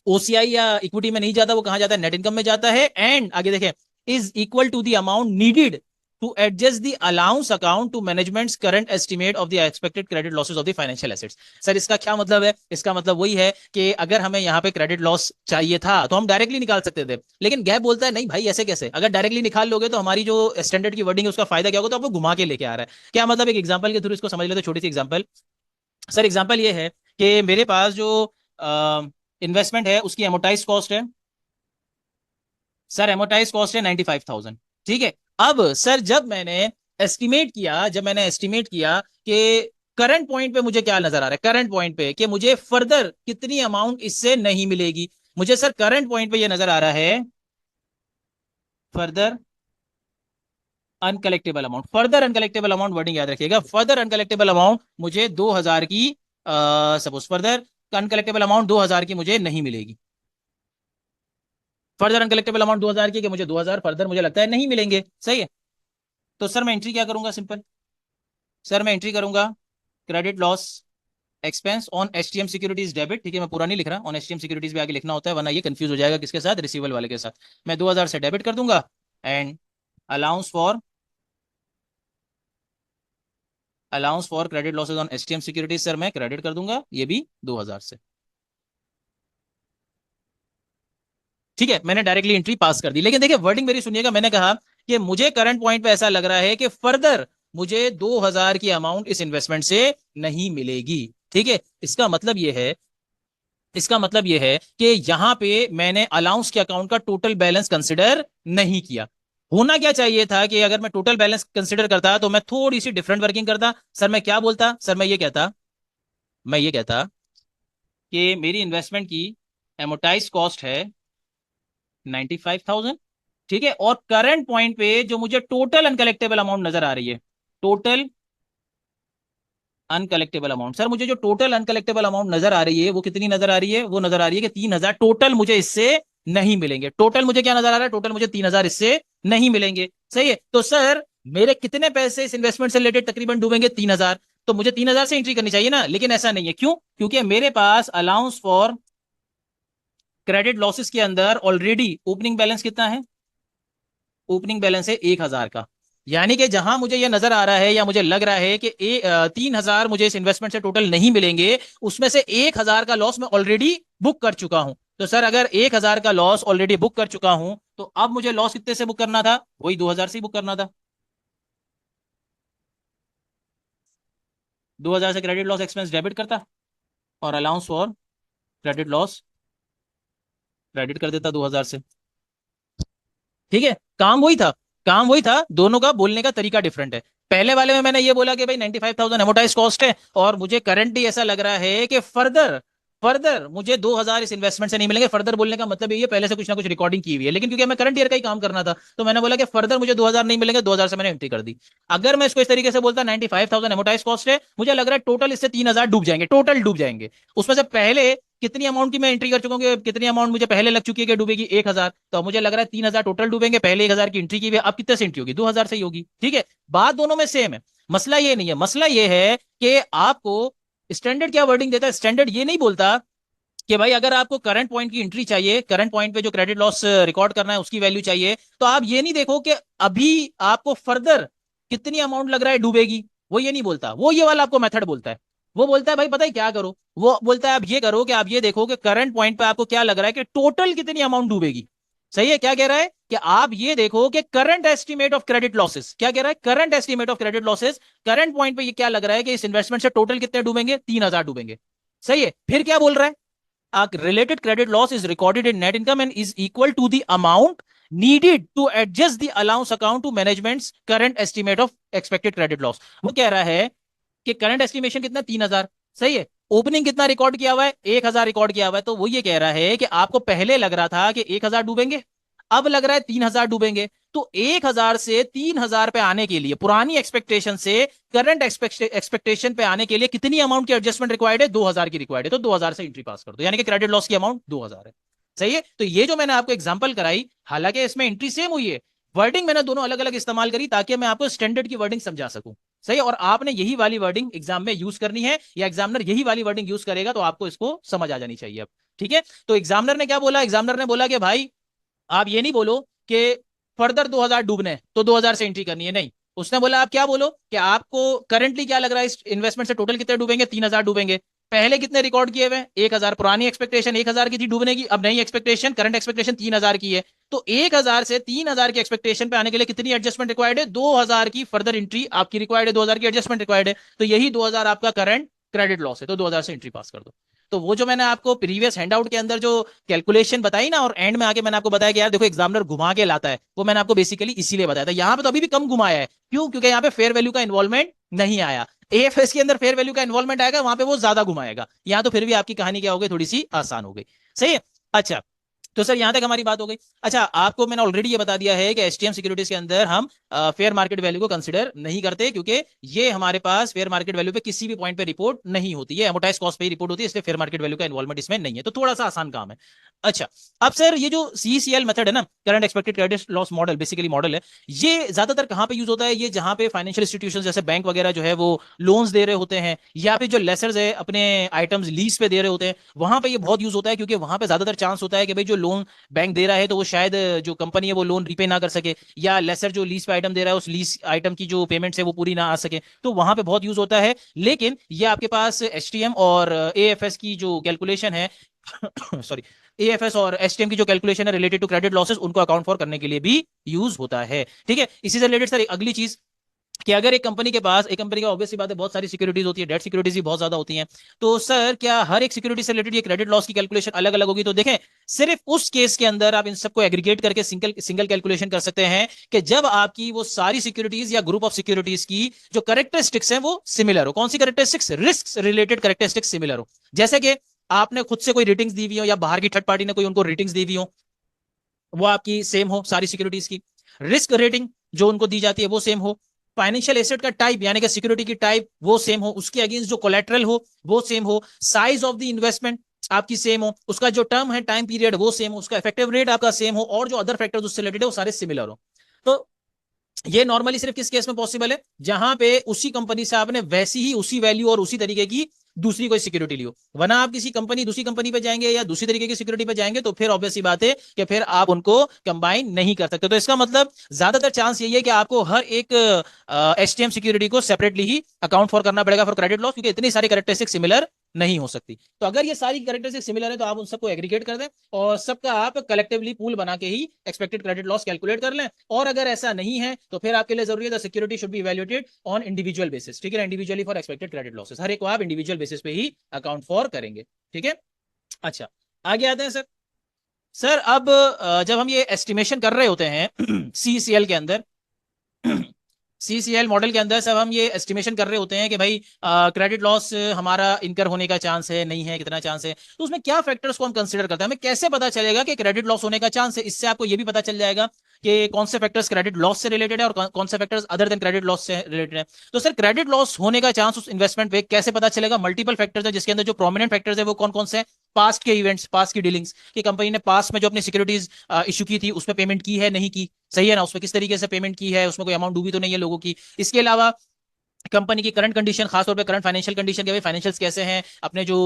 ओसीआई या इक्विटी में नहीं जाता, वो कहां जाता है? नेट इनकम में जाता है। एंड आगे देखें, is equal to the amount needed to adjust the allowance account to management's current estimate of the expected credit losses of the financial assets। Sir इसका क्या मतलब है? इसका मतलब वही है कि अगर हमें यहाँ पे क्रेडिट लॉस चाहिए था तो हम डायरेक्टली निकाल सकते थे, लेकिन गैप बोलता है नहीं भाई ऐसे कैसे, अगर डायरेक्टली निकाल लोगे तो हमारी जो स्टैंडर्ड की वर्डिंग है उसका फायदा क्या होगा? तो आपको घुमा के लेके आ रहा है। क्या मतलब? एक एग्जांपल के थ्रू इसको समझ लेते, छोटी सी एग्जांपल। सर एग्जांपल ये है कि मेरे पास जो इन्वेस्टमेंट है उसकी एमोटाइज कॉस्ट है। सर एमोटाइज कॉस्ट है 95,000। ठीक है, अब सर जब मैंने एस्टिमेट किया कि करंट पॉइंट पे मुझे क्या नजर आ रहा है, करंट पॉइंट पे कि मुझे फर्दर कितनी अमाउंट इससे नहीं मिलेगी। मुझे सर करंट पॉइंट पे ये नजर आ रहा है further uncollectible amount. Further uncollectible amount wording याद रखिएगा। फर्दर अनकलेक्टेबल अमाउंट मुझे 2,000 की, सपोज फर्दर अनकलेक्टेबल अमाउंट 2,000 की मुझे नहीं मिलेगी। फर्दर अनकलेक्टेबल अमाउंट 2,000 की, कि मुझे 2,000 फर्दर मुझे लगता है नहीं मिलेंगे। सही है, तो सर मैं एंट्री क्या करूंगा? सिंपल, सर मैं एंट्री करूंगा credit loss expense on HTM securities debit. ठीक है, मैं पूरा नहीं लिख रहा, ऑन एचटीएम सिक्योरिटीज भी आगे लिखना होता है, वरना ये कंफ्यूज हो जाएगा किसके साथ? रिसीवल वाले के साथ। मैं 2,000 से डेबिट कर दूंगा। And allowance for credit losses on HTM securities, sir मैं क्रेडिट कर दूंगा ये भी 2,000 से। ठीक है, मैंने डायरेक्टली एंट्री पास कर दी। लेकिन देखिए वर्डिंग मेरी सुनिएगा, मैंने कहा कि मुझे करंट पॉइंट पे ऐसा लग रहा है कि फर्दर मुझे 2,000 की अमाउंट इस इन्वेस्टमेंट से नहीं मिलेगी। ठीक है, इसका मतलब यह है कि यहां पे मैंने अलाउंस के अकाउंट का टोटल बैलेंस कंसिडर नहीं किया। होना क्या चाहिए था कि अगर मैं टोटल बैलेंस कंसिडर करता तो मैं थोड़ी सी डिफरेंट वर्किंग करता। सर मैं क्या बोलता? सर मैं ये कहता कि मेरी इन्वेस्टमेंट की एमोटाइज कॉस्ट है 95,000। ठीक है, और करंट पॉइंट पे जो मुझे टोटल अनकलेक्टेबल अमाउंट नजर आ रही है, टोटल अनकलेक्टेबल अमाउंट, सर मुझे जो टोटल अनकलेक्टेबल अमाउंट नजर आ रही है वो कितनी नजर आ रही है? वो नजर आ रही है कि 3,000 टोटल मुझे इससे नहीं मिलेंगे। टोटल मुझे क्या नजर आ रहा है? टोटल मुझे 3,000 इससे नहीं मिलेंगे। सही है, तो सर मेरे कितने पैसे इस इन्वेस्टमेंट से रिलेटेड तकरीबन डूबेंगे? 3,000। तो मुझे 3,000 से एंट्री करनी चाहिए ना, लेकिन ऐसा नहीं है। क्यों? क्योंकि मेरे पास अलाउंस फॉर क्रेडिट लॉसेस के अंदर ऑलरेडी ओपनिंग बैलेंस कितना है? ओपनिंग बैलेंस है 1,000 का। यानी कि जहां मुझे यह नजर आ रहा है या मुझे लग रहा है कि 3,000 मुझे इस इन्वेस्टमेंट से टोटल नहीं मिलेंगे, उसमें से 1,000 का लॉस मैं ऑलरेडी बुक कर चुका हूं। तो सर अगर 1,000 का लॉस ऑलरेडी बुक कर चुका हूं, तो अब मुझे लॉस कितने से बुक करना था? वही 2,000 से बुक करना था। 2,000 से क्रेडिट लॉस एक्सपेंस डेबिट करता और allowance for credit loss credit कर देता 2,000 से। ठीक है, काम वही था, दोनों का बोलने का तरीका डिफरेंट है। पहले वाले में मैंने ये बोला कि भाई 95,000 एमोटाइज कॉस्ट है, और मुझे करंटली ऐसा लग रहा है कि फर्दर फर्दर मुझे 2,000 इस इन्वेस्टमेंट से नहीं मिलेंगे। फर्दर बोलने का मतलब ये पहले से कुछ ना कुछ रिकॉर्डिंग की हुई है, लेकिन क्योंकि हमें करंट ईयर का ही काम करना था, तो मैंने बोला कि फर्दर मुझे 2,000 नहीं मिलेंगे, 2,000 से मैंने एंट्री कर दी। अगर मैं इसको इस तरीके से बोलता 95,000 एमोटाइज कॉस्ट है, मुझे लग रहा है टोटल इससे 3,000 डूब जाएंगे, टोटल डूब जाएंगे। उसमें से पहले कितनी अमाउंट की मैं एंट्री कर चुका हूँ, कितनी अमाउंट मुझे पहले लग चुकी है कि डूबेगी? 1,000। तो मुझे लग रहा है 3,000 टोटल डूबेंगे, पहले 1,000 की एंट्री की हुई, अब कितने से एंट्री होगी? 2,000 से ही होगी। ठीक है, बात दोनों में सेम है। मसला ये नहीं है, मसला ये है कि आपको स्टैंडर्ड क्या वर्डिंग देता है? स्टैंडर्ड ये नहीं बोलता कि भाई अगर आपको करंट पॉइंट की एंट्री चाहिए, करंट पॉइंट पे जो क्रेडिट लॉस रिकॉर्ड करना है उसकी वैल्यू चाहिए, तो आप ये नहीं देखो कि अभी आपको फर्दर कितनी अमाउंट लग रहा है डूबेगी, वो ये नहीं बोलता, वो ये वाला आपको मेथड बोलता है। वो बोलता है भाई पता है क्या करो, वो बोलता है आप ये करो कि आप ये देखो कि करंट पॉइंट पे आपको क्या लग रहा है कि टोटल कितनी अमाउंट डूबेगी। सही है? क्या कह रहा है कि आप ये देखो कि current estimate of credit losses, क्या कह रहा है? Current estimate of credit losses, current point पे ये क्या लग रहा है कि इस इन्वेस्टमेंट से टोटल कितने डूबेंगे? 3,000 डूबेंगे। सही है? फिर क्या बोल रहा है? A related credit loss is recorded in net income and is equal to the amount needed to adjust the allowance account to management's current estimate of expected credit loss। वो कह रहा है कि करंट एस्टिमेशन कितना? 3,000। सही है? Opening कितना record किया हुआ है? 1,000 रिकॉर्ड किया हुआ है। तो वो ये कह रहा है कि आपको पहले लग रहा था कि 1,000 डूबेंगे, अब लग रहा है 3,000 डूबेंगे। तो 1,000 से 3,000 पे आने के लिए, पुरानी एक्सपेक्टेशन से करंट एक्सपेक्टेशन पे आने के लिए कितनी अमाउंट की एडजस्टमेंट रिक्वायर्ड है? 2,000 की रिक्वायर्ड है। तो 2,000 से एंट्री पास कर दो, यानी कि क्रेडिट लॉस की अमाउंट 2,000 है। सही है? तो ये जो मैंने आपको एग्जांपल कराई, हालांकि इसमें एंट्री सेम हुई है, वर्डिंग मैंने दोनों अलग अलग इस्तेमाल करी ताकि मैं आपको स्टैंडर्ड की वर्डिंग समझा सकूं। सही? और आपने यही वाली वर्डिंग एग्जाम में यूज करनी है, या एग्जामिनर यही वाली वर्डिंग यूज करेगा, तो आपको इसको समझ आ जानी चाहिए अब। ठीक है? तो एग्जामिनर ने क्या बोला? एग्जामिनर ने बोला कि भाई आप ये नहीं बोलो कि फर्दर 2,000 डूबने हैं तो 2,000 से एंट्री करनी है, नहीं। उसने बोला आप क्या बोलो कि आपको करंटली क्या लग रहा है इस इन्वेस्टमेंट से टोटल कितने डूबेंगे? 3,000 डूबेंगे। पहले कितने रिकॉर्ड किए हुए? 1,000। पुरानी एक्सपेक्टेशन 1,000 की थी डूबने की, अब नई एक्सपेक्टेशन, करंट एक्सपेक्टेशन 3,000 की है। तो 1,000 से 3,000 की एक्सपेक्टेशन पे आने के लिए कितनी एडजस्टमेंट रिक्वायर्ड है? 2,000 की फर्दर एंट्री आपकी रिक्वायर्ड है, 2,000 की एडजस्टमेंट रिक्वायर्ड है। तो यही 2,000 आपका करंट क्रेडिट लॉस है, तो 2,000 से एंट्री पास कर दो। तो वो जो मैंने आपको प्रीवियस हैंडआउट के अंदर जो कैलकुलेशन बताई ना, और एंड में आके मैंने आपको बताया कि यार देखो एग्जामिनर घुमा के लाता है, वो मैंने आपको बेसिकली इसीलिए बताया था। यहाँ पे तो अभी भी कम घुमाया है। क्यों? क्योंकि यहाँ पे फेयर वैल्यू का इन्वॉल्वमेंट नहीं आया। एएफएस के अंदर फेयर वैल्यू का इन्वॉल्वमेंट आएगा, वहां पे वो ज्यादा घुमाएगा। यहाँ तो फिर भी आपकी कहानी क्या हो गई? थोड़ी सी आसान हो गई। सही है? अच्छा, तो सर यहां तक हमारी बात हो गई। अच्छा, आपको मैंने ऑलरेडी ये बता दिया है कि एसटीएम सिक्योरिटीज के अंदर हम फेयर मार्केट वैल्यू को कंसिडर नहीं करते, क्योंकि ये हमारे पास फेयर मार्केट वैल्यू पे किसी भी पॉइंट पे रिपोर्ट नहीं होती है, एमोटाइज कॉस्ट पे ही रिपोर्ट होती है, इसलिए फेयर मार्केट वैल्यू का इन्वॉल्वमेंट इसमें नहीं है, तो थोड़ा सा आसान काम है। अच्छा, अब सर ये जो सीसीएल मेथड है ना, current expected credit loss model, basically model है, ये ज्यादातर कहां पे यूज होता है? ये जहां पे फाइनेंशियल इंस्टीट्यूशन जैसे बैंक वगैरह जो है वो लोन्स दे रहे होते हैं, या फिर जो लेसर्स है अपने आइटम्स लीज पे दे रहे होते हैं, वहां पे ये बहुत यूज होता है, क्योंकि वहां पे ज्यादातर चांस होता है कि भाई जो लोन बैंक दे रहा है तो वो शायद जो कंपनी है वो लोन रीपे ना कर सके, या लेसर जो लीज पे आइटम दे रहा है उस लीज आइटम की जो पेमेंट है वो पूरी ना आ सके, तो वहां पे बहुत यूज होता है। लेकिन ये आपके पास एचटीएम और एएफएस की जो कैलकुलेशन है सॉरी, एएफएस और एसटीएम की जो कैलकुलेशन है रिलेटेड टू क्रेडिट लॉसेस, उनको अकाउंट फॉर करने के लिए भी यूज होता है। ठीक है? इसी से रिलेटेड सर अगली चीज कि अगर एक कंपनी के पास, एक कंपनी का ऑब्वियसली बात है बहुत सारी सिक्योरिटीज होती है, डेट सिक्योरिटीज भी बहुत ज्यादा होती हैं, तो सर क्या हर एक सिक्योरिटी से रिलेटेड ये क्रेडिट लॉस की कैलकुलेशन अलग अलग होगी? तो देखें, सिर्फ उस केस के अंदर आप इन सबको एग्रीगेट करके सिंगल सिंगल कैलकुलेशन कर सकते हैं कि जब आपकी वो सारी सिक्योरिटीज या ग्रुप ऑफ सिक्योरिटीज की जो करेक्टरिस्टिक्स हैं वो सिमिलर हो। कौन सी characteristics? Risk related characteristics similar हो। जैसे कि आपने खुद से कोई रेटिंग्स दी हुई हो, या बाहर की थर्ड पार्टी ने कोई उनको रेटिंग्स दी हुई हो, वो आपकी सेम हो सारी सिक्योरिटीज की। रिस्क रेटिंग जो उनको दी जाती है वो सेम हो। फाइनेंशियल एसेट का टाइप यानी कि सिक्योरिटी की टाइप वो सेम हो। उसके अगेंस्ट जो कोलेटरल हो वो सेम हो। साइज ऑफ द इन्वेस्टमेंट आपकी सेम हो। उसका जो टर्म है, टाइम पीरियड, वो सेम हो। उसका इफेक्टिव रेट आपका सेम हो, और जो अदर फैक्टर्स उससे रिलेटेड है वो सारे सिमिलर हो। तो ये नॉर्मली सिर्फ किस केस में पॉसिबल है? जहां पे उसी कंपनी से आपने वैसी ही उसी वैल्यू और उसी तरीके की दूसरी कोई सिक्योरिटी लियो। वरना आप किसी कंपनी दूसरी कंपनी पे जाएंगे या दूसरी तरीके की सिक्योरिटी पे जाएंगे तो फिर ऑब्वियस सी बात है कि फिर आप उनको कंबाइन नहीं कर सकते। तो इसका मतलब ज्यादातर चांस यही है कि आपको हर एक एचटीएम सिक्योरिटी को सेपरेटली ही अकाउंट फॉर करना पड़ेगा फॉर क्रेडिट लॉस, क्योंकि इतनी सारी कैरेक्टरिस्टिक सिमिलर नहीं हो सकती। तो अगर ये सारी कैरेक्टरिस्टिक सिमिलर है तो आप उन सबको एग्रीगेट कर दें और सबका आप कलेक्टिवली पूल बना के ही एक्सपेक्टेड क्रेडिट लॉस कैलकुलेट कर लें। और अगर ऐसा नहीं है तो फिर आपके लिए जरूरी है the security should be evaluated on individual basis. ठीक है? Individually for expected credit losses, हर एक को आप इंडिविजुअल बेसिस पे ही अकाउंट फॉर करेंगे। ठीक है? अच्छा, आगे आते हैं सर। सर अब जब हम ये एस्टिमेशन कर रहे होते हैं सीसीएल के अंदर सीसीएल मॉडल के अंदर सब हम ये एस्टिमेशन कर रहे होते हैं कि भाई क्रेडिट लॉस हमारा इनकर होने का चांस है, नहीं है, कितना चांस है, तो उसमें क्या फैक्टर्स को हम कंसीडर करते हैं? हमें कैसे पता चलेगा कि क्रेडिट लॉस होने का चांस है? इससे आपको ये भी पता चल जाएगा कि कौन से फैक्टर्स क्रेडिट लॉस से रिलेटेड है और कौन से factors other than credit loss से रिलेटेड है। तो सर क्रेडिट लॉस होने का चांस उस इन्वेस्टमेंट पे कैसे पता चलेगा? मल्टीपल फैक्टर्स है, जिसके अंदर जो प्रोमिनेंट फैक्टर्स है वो कौन कौन से? पास्ट के इवेंट्स, पास्ट की डीलिंग्स, कि कंपनी ने पास्ट में जो अपनी सिक्योरिटीज इशू की थी उसमें पेमेंट की है, नहीं की, सही है ना, उसमें किस तरीके से पेमेंट की है, उसमें कोई अमाउंट डूबी तो नहीं है लोगों की। इसके अलावा कंपनी की करंट कंडीशन, खासतौर पे करंट फाइनेंशियल कंडीशन के, भाई फाइनेंशियल्स कैसे हैं, अपने जो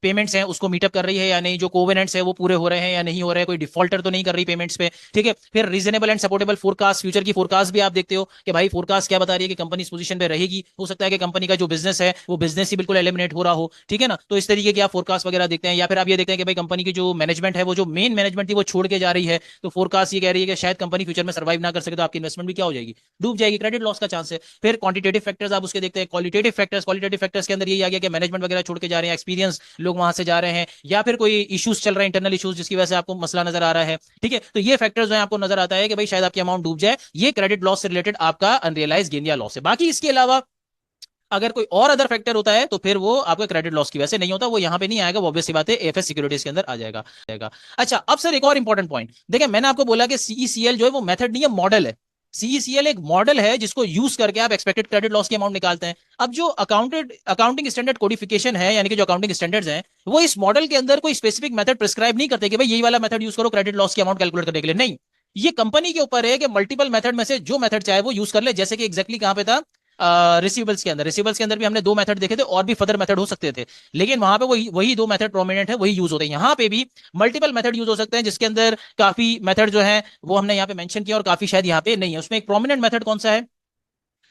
पेमेंट्स हैं उसको मीटअप कर रही है या नहीं, जो कोवेनेंट्स है वो पूरे हो रहे हैं या नहीं हो रहे हैं, कोई डिफॉल्टर तो नहीं कर रही पेमेंट्स पे, ठीक है। फिर reasonable and supportable forecast, future की फोरकास्ट भी आप देखते हो कि भाई फोरकास्ट क्या बता रही है कि कंपनी इस पोजीशन पे रहेगी, हो सकता है कि कंपनी का जो बिजनेस है वो बिजनेस ही बिल्कुल एलिमिनेट हो रहा हो, ठीक है ना। तो इस तरीके की आप फोरकास्ट वगैरह देखते हैं। या फिर आप ये देखते हैं कि भाई कंपनी की जो मैनेजमेंट है, वो जो मेन मैनेजमेंट थी वो छोड़ के जा रही है, तो फोरकास्ट ये कह रही है कि शायद कंपनी फ्यूचर में सर्वाइव ना कर सके, तो आपकी इन्वेस्टमेंट भी क्या हो जाएगी, डूब जाएगी, क्रेडिट लॉस का चांस है। फिर क्वांटिटेटिव फैक्टर्स आप उसके देखते हैं। क्वालिटेटिव फैक्टर्स के अंदर यही आ गया कि मैनेजमेंट वगैरह छोड़ के जा रहे हैं, एक्सपीरियंस लोग वहां से जा रहे हैं, या फिर कोई इश्यूज चल रहे हैं, इंटरनल इश्यूज, जिसकी वजह से आपको मसला नजर आ रहा है, ठीक है। तो ये फैक्टर्स जो है आपको नजर आता है कि भाई शायद आपकी अमाउंट डूब जाए, ये क्रेडिट लॉस से रिलेटेड आपका अनरियलाइज गेन या लॉस है। बाकी इसके अलावा अगर कोई और अदर फैक्टर होता है तो फिर वो आपका क्रेडिट लॉस की वजह से नहीं होता, वो यहां पे नहीं आएगा, वो ऑब्वियस सी बात है एफएस सिक्योरिटीज के अंदर आ जाएगा। अच्छा, अब सर एक और इंपॉर्टेंट पॉइंट देखिए, मैंने आपको बोला कि सीईसीएल जो है वो मेथड नहीं है, मॉडल है। सीईसीएल एक मॉडल है जिसको यूज करके आप एक्सपेक्टेड क्रेडिट लॉस की अमाउंट निकालते हैं। अब जो अकाउंटिंग स्टैंडर्ड कोडिफिकेशन है, यानी कि जो अकाउंटिंग स्टैंडर्ड्स हैं, वो इस मॉडल के अंदर कोई स्पेसिफिक मेथड प्रिस्क्राइब नहीं करते कि भाई यही वाला मेथड यूज करो क्रेडिट लॉस की अमाउंट कैलकुलेट करने के लिए, नहीं। ये कंपनी के ऊपर है कि मल्टीपल मेथड में से जो मेथड चाहे वो यूज कर ले, जैसे कि एग्जैक्टली कहां पे था, रिसीवेबल्स के अंदर भी हमने दो मेथड देखे थे, और भी फर्दर मेथड हो सकते थे, लेकिन वहां पे वही वही दो मेथड प्रोमिनेंट है, वही यूज होते हैं। यहाँ पे भी मल्टीपल मेथड यूज हो सकते हैं, जिसके अंदर काफी मेथड जो है वो हमने यहाँ पे मेंशन किया, और काफी शायद यहाँ पे नहीं है। उसमें एक प्रोमिनेंट मेथड कौन सा है,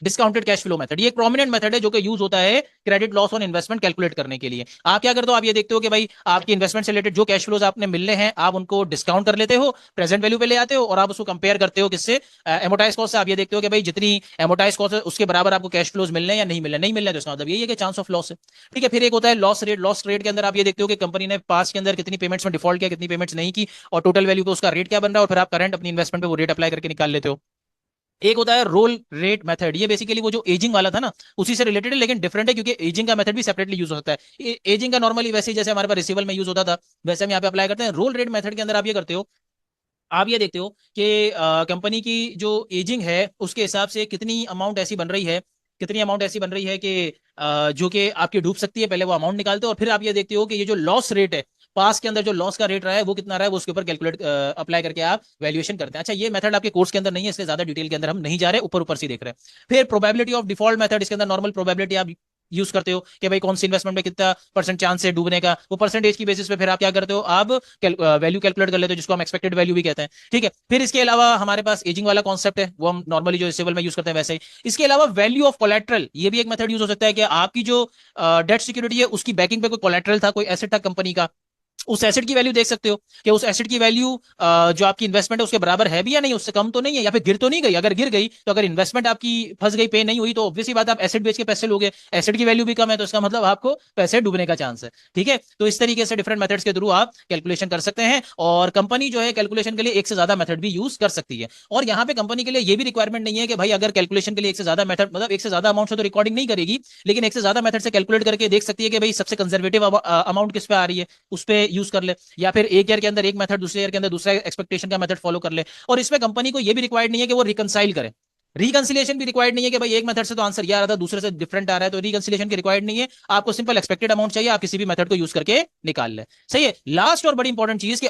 डिस्काउंटेड कैश फ्लो मेथड। ये एक प्रोमिनेंट मेथड है जो कि यूज होता है credit loss on investment calculate करने के लिए। आप क्या करते हो, आप ये देखते हो कि भाई आपकी इन्वेस्टमेंट से रिलेटेड जो कैश फ्लोज आपने मिलने हैं, आप उनको डिस्काउंट कर लेते हो, प्रेजेंट वैल्यू पे ले आते हो, और आप उसको कंपेयर करते हो किससे, एमोटाइज कॉस्ट से। आप ये देखते हो कि भाई जितनी एमोटाइज कॉस्ट है उसके बराबर आपको कैश फ्लोज मिलने या नहीं मिलने, नहीं मिलने तो इसका मतलब यही है कि चांस ऑफ लॉस है, ठीक है। फिर एक होता है लॉस रेट। लॉस रेट के अंदर आप ये देखते हो कि कंपनी ने पास के अंदर कितनी पेमेंट्स में डिफॉल्ट किया, कितनी पेमेंट्स नहीं की, और टोटल वैल्यू पे उसका रेट क्या बन रहा है, और फिर आप करंट अपनी इन्वेस्टमेंट पे वो रेट अप्लाई करके निकाल लेते हो। एक होता है रोल रेट मेथड। ये बेसिकली वो जो एजिंग वाला था ना, उसी से रिलेटेड है, लेकिन डिफरेंट है, क्योंकि एजिंग का मेथड भी सेपरेटली यूज हो सकता है। एजिंग का नॉर्मली वैसे ही जैसे हमारे पास रिसीवल में यूज होता था, वैसे हम यहाँ पे अप्लाई करते हैं। रोल रेट मेथड के अंदर आप ये करते हो, आप ये देखते हो कि कंपनी की जो एजिंग है उसके हिसाब से कितनी अमाउंट ऐसी बन रही है, कितनी अमाउंट ऐसी बन रही है कि जो कि आपकी डूब सकती है, पहले वो अमाउंट निकालते हो, और फिर आप ये देखते हो कि ये जो लॉस रेट है, पास के अंदर जो लॉस का रेट रहा है वो कितना रहा है, वो उसके ऊपर कैलकुलेट अप्लाई करके आप वैल्यूएशन करते हैं। अच्छा, ये मेथड आपके कोर्स के अंदर नहीं है, इसलिए ज्यादा डिटेल के अंदर हम नहीं जा रहे, ऊपर ऊपर से देख रहे हैं। फिर प्रोबेबिलिटी ऑफ डिफॉल्ट मेथड, इसके अंदर नॉर्मल प्रोबेबिलिटी आप यूज करते हो कि भाई कौन सी इन्वेस्टमेंट में कितना परसेंट चांस है डूबने का, वो परसेंटेज की बेसिस पे फिर आप क्या करते हो, आप वैल्यू कैलकुलेट कर लेते हो, जिसको हम एक्सपेक्टेड वैल्यू भी कहते हैं, ठीक है। फिर इसके अलावा हमारे पास एजिंग वाला कॉन्सेप्ट है, वो हम नॉर्मली जो सिविल में यूज करते हैं वैसे ही। इसके अलावा वैल्यू ऑफ कोलेट्रल, ये भी एक मेथड यूज हो सकता है कि आपकी जो डेट सिक्योरिटी है उसकी बैकिंग पे कोई कोलेट्रल था, कोई एसेट था कंपनी का, उस एसेट की वैल्यू देख सकते हो कि उस एसेट की वैल्यू जो आपकी इन्वेस्टमेंट है उसके बराबर है भी या नहीं, उससे कम तो नहीं है, या फिर गिर तो नहीं गई। अगर गिर गई तो, अगर इन्वेस्टमेंट आपकी फंस गई, पे नहीं हुई, तो ऑब्वियसली बात आप एसेट बेच के पैसे लोगे, एसेट की वैल्यू भी कम है तो इसका मतलब आपको पैसे डूबने का चांस है, ठीक है। तो इस तरीके से डिफरेंट मेथड्स के थ्रू आप कैलकुलेशन कर सकते हैं, और कंपनी जो है कैलकुलेशन के लिए एक से ज्यादा मेथड भी यूज कर सकती है। और यहाँ पे कंपनी के लिए ये भी रिक्वायरमेंट नहीं है कि भाई अगर कैलकुलेशन के लिए एक से ज्यादा मेथड, मतलब एक से ज्यादा अमाउंट से तो रिकॉर्डिंग नहीं करेगी, लेकिन एक से ज्यादा मेथड से कैलकुलेट करके देख सकती है कि भाई सबसे कंजर्वेटिव अमाउंट किस पे आ रही है, उस पर यूज कर ले, या फिर एक ईयर के अंदर एक मेथड, दूसरे ईयर के अंदर दूसरा एक्सपेक्टेशन का मेथड फॉलो कर ले। और इसमें कंपनी को यह भी रिक्वायर्ड नहीं है कि वो रिकंसाइल करे, रिकंसिलिएशन भी रिक्वायर्ड नहीं है कि भाई एक मेथड से तो आंसर ये आ रहा था, दूसरे से डिफरेंट आ रहा है, तो रिकंसिलिएशन की रिक्वायर्ड नहीं है। आपको सिंपल एक्सपेक्टेड अमाउंट चाहिए, आप किसी भी मेथड को यूज करके निकाल ले, सही है। लास्ट और बड़ी इंपॉर्टेंट चीज कि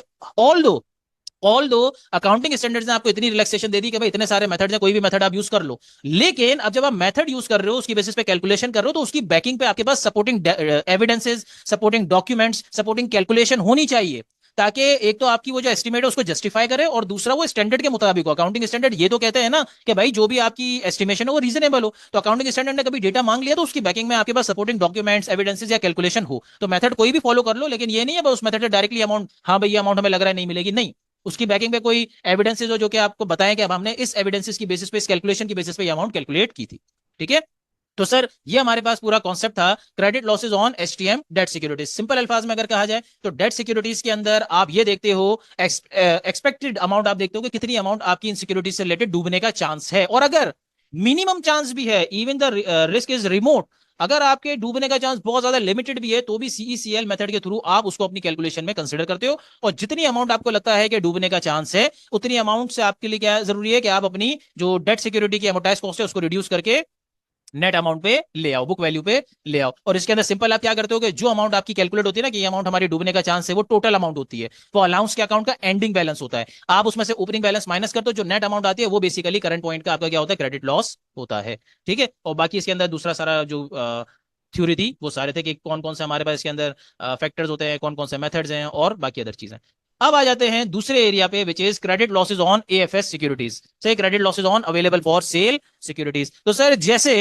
ऑल दो अकाउंटिंग स्टैंडर्ड्स ने आपको इतनी रिलैक्सेशन दे दी कि भाई इतने सारे मेथड हैं, कोई भी मेथड आप यूज कर लो, लेकिन अब जब आप मेथड यूज कर रहे हो, उसकी बेसिस पे कैलकुलेशन कर रहे हो, तो उसकी बैकिंग पे आपके पास supporting evidences, supporting documents, supporting calculation होनी चाहिए, ताकि एक तो आपकी वो जो एस्टिमेट है उसको जस्टिफाई करे, और दूसरा वो स्टैंडर्ड के मुताबिक हो। अकाउंटिंग स्टैंडर्ड ये तो कहते हैं ना कि भाई जो भी आपकी एस्टिमेशन है वो रीजनेबल हो, तो अकाउंटिंग स्टैंडर्ड ने कभी डेटा मांग लिया तो उसकी बैकिंग में आपके पास सपोर्टिंग डॉक्यूमेंट्स, एविडेंसेस या कैलकुलेशन हो, तो मेथड कोई भी फॉलो कर लो, लेकिन ये नहीं है उस मेथड से डायरेक्टली अमाउंट, हाँ भाई ये अमाउंट हमें लग रहा है नहीं मिलेगी, नहीं। उसकी बैकिंग पे कोई एविडेंसेस हो जो कि आपको बताएं कि अब हमने इस एविडेंसेस की बेसिस पे, इस कैलकुलेशन की बेसिस पे ये अमाउंट कैलकुलेट की थी, ठीक है। तो सर ये हमारे पास पूरा कॉन्सेप्ट था credit losses on HTM debt securities. Simple अल्फाज में अगर कहा जाए तो डेट सिक्योरिटीज के अंदर आप ये देखते हो एक्सपेक्टेड अमाउंट, आप देखते हो कि कितनी अमाउंट आपकी इन सिक्योरिटीज से रिलेटेड डूबने का चांस है, और अगर मिनिमम चांस भी है, even the risk is remote, अगर आपके डूबने का चांस बहुत ज्यादा लिमिटेड भी है, तो भी सीईसीएल मेथड के थ्रू आप उसको अपनी कैलकुलेशन में कंसीडर करते हो, और जितनी अमाउंट आपको लगता है कि डूबने का चांस है, उतनी अमाउंट से आपके लिए क्या जरूरी है कि आप अपनी जो डेट सिक्योरिटी की एमोटाइज कॉस्ट है उसको रिड्यूस करके नेट अमाउंट पे ले आओ, बुक वैल्यू पे ले आओ। और इसके अंदर सिंपल आप क्या करते हो कि जो अमाउंट आपकी कैलकुलेट होती है ना कि ये अमाउंट हमारी डूबने का चांस है, वो टोटल अमाउंट होती है, वो अलाउंस के अकाउंट का एंडिंग बैलेंस होता है। आप उसमें से ओपनिंग बैलेंस माइनस करते हो, जो नेट अमाउंट आती है वो बेसिकली करंट पॉइंट का आपका क्या होता है, क्रेडिट लॉस होता है। ठीक है, और बाकी इसके अंदर दूसरा सारा जो थ्योरी थी वो सारे थे कि कौन कौन से हमारे पास इसके अंदर फैक्टर्स होते हैं, कौन कौन से मेथड्स हैं और बाकी अदर चीजें। अब आ जाते हैं दूसरे एरिया पे, which is credit losses on AFS securities. सही, credit losses on available for sale securities. तो सर जैसे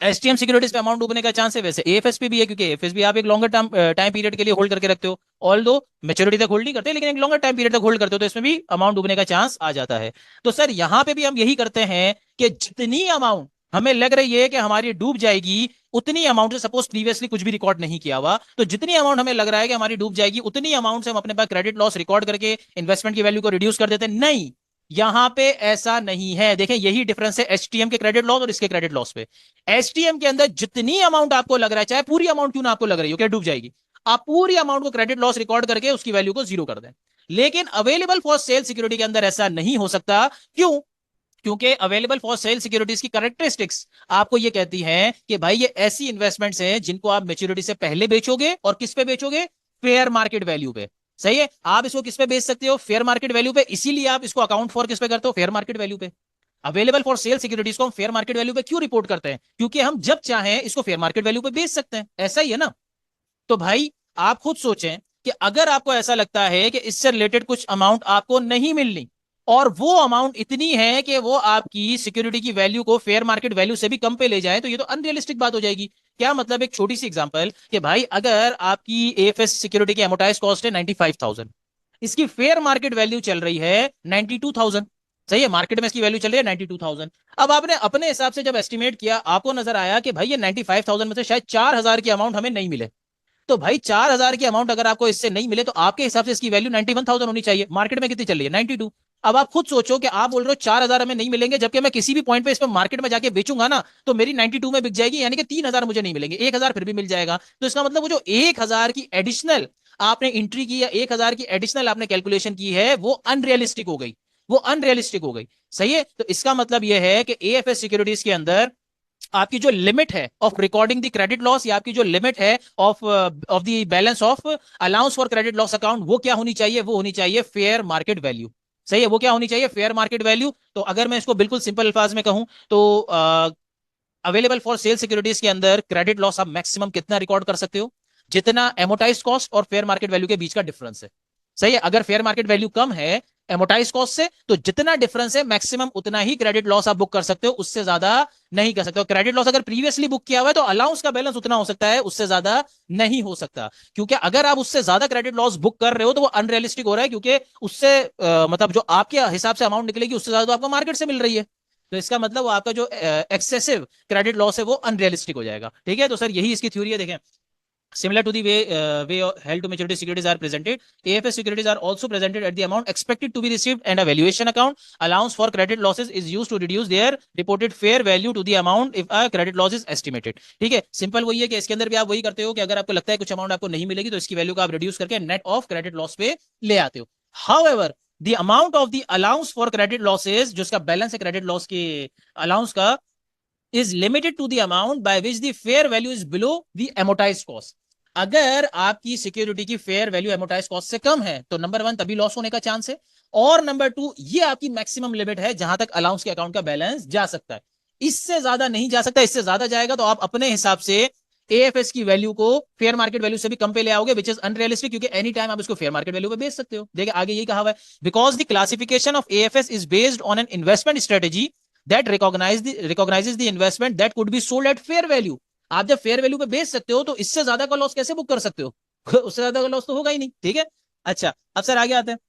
एसटीएम सिक्योरिटीज पे अमाउंट डूबने का चांस है, वैसे एएफएस पे भी है, क्योंकि एएफएस भी आप एक लॉन्गर टाइम पीरियड के लिए होल्ड करके रखते हो। ऑल दो मेच्योरिटी तक होल्ड नहीं करते, लेकिन एक लॉन्गर टाइम पीरियड तक होल्ड करते हो, तो इसमें भी अमाउंट डूबने का चांस आ जाता है। तो सर यहां पे भी हम यही करते हैं कि जितनी अमाउंट हमें लग रही है कि हमारी डूब जाएगी, उतनी अमाउंट से, सपोज प्रीवियसली कुछ भी रिकॉर्ड नहीं किया हुआ, तो जितनी अमाउंट हमें लग रहा है कि हमारी डूब जाएगी, उतनी अमाउंट से हम अपने पास क्रेडिट लॉस रिकॉर्ड करके इन्वेस्टमेंट की वैल्यू को रिड्यूस कर देते हैं। नहीं, यहां पे ऐसा नहीं है। देखें, यही डिफरेंस है एचटीएम के क्रेडिट लॉस और इसके क्रेडिट लॉस पे। एचटीएम के अंदर जितनी अमाउंट आपको लग रहा है, चाहे पूरी अमाउंट क्यों ना आपको लग रही हो क्या डूब जाएगी, आप पूरी अमाउंट को क्रेडिट लॉस रिकॉर्ड करके उसकी वैल्यू को जीरो कर दें। लेकिन अवेलेबल फॉर सेल सिक्योरिटी के अंदर ऐसा नहीं हो सकता। क्यों? क्योंकि अवेलेबल फॉर सेल सिक्योरिटीज की कैरेक्टरिस्टिक्स आपको ये कहती हैं कि भाई ये ऐसी इन्वेस्टमेंट्स हैं जिनको आप मेच्योरिटी से पहले बेचोगे, और किस पे बेचोगे, फेयर मार्केट वैल्यू पे। सही है, आप इसको किस पे बेच सकते हो, फेयर मार्केट वैल्यू पे। इसीलिए आप इसको अकाउंट फॉर किस पे करते हो, फेयर मार्केट वैल्यू पे। अवेलेबल फॉर सेल सिक्योरिटीज को हम फेयर मार्केट वैल्यू पे क्यों रिपोर्ट करते हैं, क्योंकि हम जब चाहें इसको फेयर मार्केट वैल्यू पे बेच सकते हैं। ऐसा ही है ना। तो भाई आप खुद सोचें कि अगर आपको ऐसा लगता है कि इससे रिलेटेड कुछ अमाउंट आपको नहीं मिलनी, और वो अमाउंट इतनी है कि वो आपकी सिक्योरिटी की वैल्यू को फेयर मार्केट वैल्यू से भी कम पे ले जाए, तो ये तो अनरियलिस्टिक बात हो जाएगी। क्या मतलब, एक छोटी सी एग्जांपल कि भाई अगर आपकी एएफएस सिक्योरिटी की एमोटाइज कॉस्ट है 95,000, इसकी फेयर मार्केट वैल्यू चल रही है 92,000। सही है, मार्केट में इसकी वैल्यू चल रही है 92,000। अब आपने अपने हिसाब से जब एस्टिमेट किया, आपको नजर आया कि भाई ये 95,000 में से शायद 4,000 की अमाउंट हमें नहीं मिले। तो भाई 4,000 की अमाउंट अगर आपको इससे नहीं मिले, तो आपके हिसाब से इसकी वैल्यू 91,000 होनी चाहिए। मार्केट में कितनी चल रही है, 92। अब आप खुद सोचो कि आप बोल रहे हो 4,000 हमें नहीं मिलेंगे, जबकि मैं किसी भी पॉइंट पे इस पर मार्केट में जाके बेचूंगा ना, तो मेरी 92 में बिक जाएगी, यानी कि 3,000 मुझे नहीं मिलेंगे, 1,000 फिर भी मिल जाएगा। तो इसका मतलब वो जो 1,000 की एडिशनल आपने एंट्री की, या 1,000 की एडिशनल आपने कैलकुलेशन की है, वो अनरियलिस्टिक हो गई, वो अनरियलिस्टिक हो गई। सही है, तो इसका मतलब यह है कि एएफएस सिक्योरिटीज के अंदर आपकी जो लिमिट है of recording the credit loss, या आपकी जो लिमिट है of the balance of allowance for credit loss account, वो क्या होनी चाहिए, वो होनी चाहिए फेयर मार्केट वैल्यू। सही है, वो क्या होनी चाहिए, फेयर मार्केट वैल्यू। तो अगर मैं इसको बिल्कुल सिंपल अल्फाज में कहूं, तो अवेलेबल फॉर सेल सिक्योरिटीज के अंदर क्रेडिट लॉस आप मैक्सिमम कितना रिकॉर्ड कर सकते हो, जितना एमोटाइज कॉस्ट और फेयर मार्केट वैल्यू के बीच का डिफरेंस है। सही है, अगर फेयर मार्केट वैल्यू कम है एमोटाइज कॉस्ट से, तो जितना डिफरेंस है मैक्सिमम उतना ही क्रेडिट लॉस आप बुक कर सकते हो, उससे ज्यादा नहीं कर सकते हो। क्रेडिट लॉस अगर प्रीवियसली बुक किया हुआ है, तो अलाउंस का बैलेंस उतना हो सकता है, उससे ज्यादा नहीं हो सकता। क्योंकि अगर आप उससे ज्यादा क्रेडिट लॉस बुक कर रहे हो, तो वो अनरियलिस्टिक हो रहा है, क्योंकि उससे मतलब जो आपके हिसाब से अमाउंट निकलेगी, उससे ज्यादा तो आपको मार्केट से मिल रही है। तो इसका मतलब वो आपका जो एक्सेसिव क्रेडिट लॉस है वो अनरियलिस्टिक हो जाएगा। ठीक है, तो सर यही इसकी थ्योरी है। देखें, similar to the way held to maturity securities are presented, AFS securities are also presented at the amount expected to be received, and a valuation account allowance for credit losses is used to reduce their reported fair value to the amount if a credit loss is estimated। ठीक है, simple वही है कि इसके अंदर भी आप वही करते हो कि अगर आपको लगता है कुछ अमाउंट आपको नहीं मिलेगी, तो इसकी वैल्यू को आप रिड्यूस करके नेट ऑफ क्रेडिट लॉस पे ले आते हो। However the amount of the allowance for credit losses, जो इसका बैलेंस है क्रेडिट लॉस के अलाउंस का, is limited to the amount by which the fair value is below the amortized cost। अगर आपकी सिक्योरिटी की फेयर वैल्यू एमोटाइज कॉस्ट से कम है, तो नंबर वन तभी लॉस होने का चांस है, और नंबर टू ये आपकी मैक्सिमम लिमिट है जहां तक अलाउंस के अकाउंट का बैलेंस जा सकता है। इससे ज्यादा नहीं जा सकता। इससे ज्यादा जाएगा तो आप अपने हिसाब से एएफएस की वैल्यू को फेयर मार्केट वैल्यू से भी कम पे ले आओगे, विच इज अनरियलिस्टिक, क्योंकि एनी टाइम आप इसको फेयर मार्केट वैल्यू पे बेच सकते हो। देखिए आगे यही कहा हुआ है, because the classification of AFS is based on an investment strategy that recognizes the investment that could be sold at fair value। आप जब फेयर वैल्यू पे बेच सकते हो, तो इससे ज्यादा का लॉस कैसे बुक कर सकते हो उससे ज्यादा का लॉस तो होगा ही नहीं। ठीक है, अच्छा अब सर आगे आते हैं।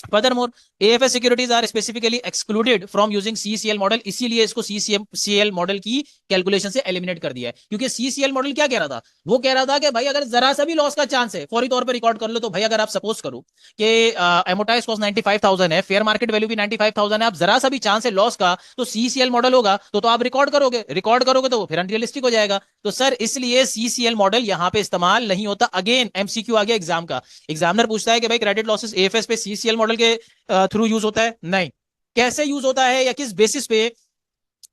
Furthermore, AFS securities are specifically excluded from using CCL model, इसीलिए इसको CCL मॉडल की कैलकुलेशन से एलिमिनेट कर दिया है। क्योंकि CCL मॉडल क्या कह रहा था, वो कह रहा था कि भाई अगर जरा सा भी लॉस का चांस है, फौरी तौर पे रिकॉर्ड कर लो। तो भाई अगर आप सपोज करो कि एमोटाइज कॉस्ट 95,000 है, फेयर मार्केट वैल्यू भी 95,000 है, आप जरा सा भी चांस है लॉस का, तो CCL मॉडल होगा, तो आप रिकॉर्ड करोगे तो फिर अनरियलिस्टिक हो जाएगा। तो सर इसलिए CCL मॉडल यहां पे इस्तेमाल नहीं होता। अगेन MCQ आ गया एग्जाम का, एग्जामिनर पूछता है कि भाई क्रेडिट लॉसेस एएफएस पे CCL मॉडल के थ्रू यूज होता है? नहीं। कैसे यूज होता है या किस बेसिस पे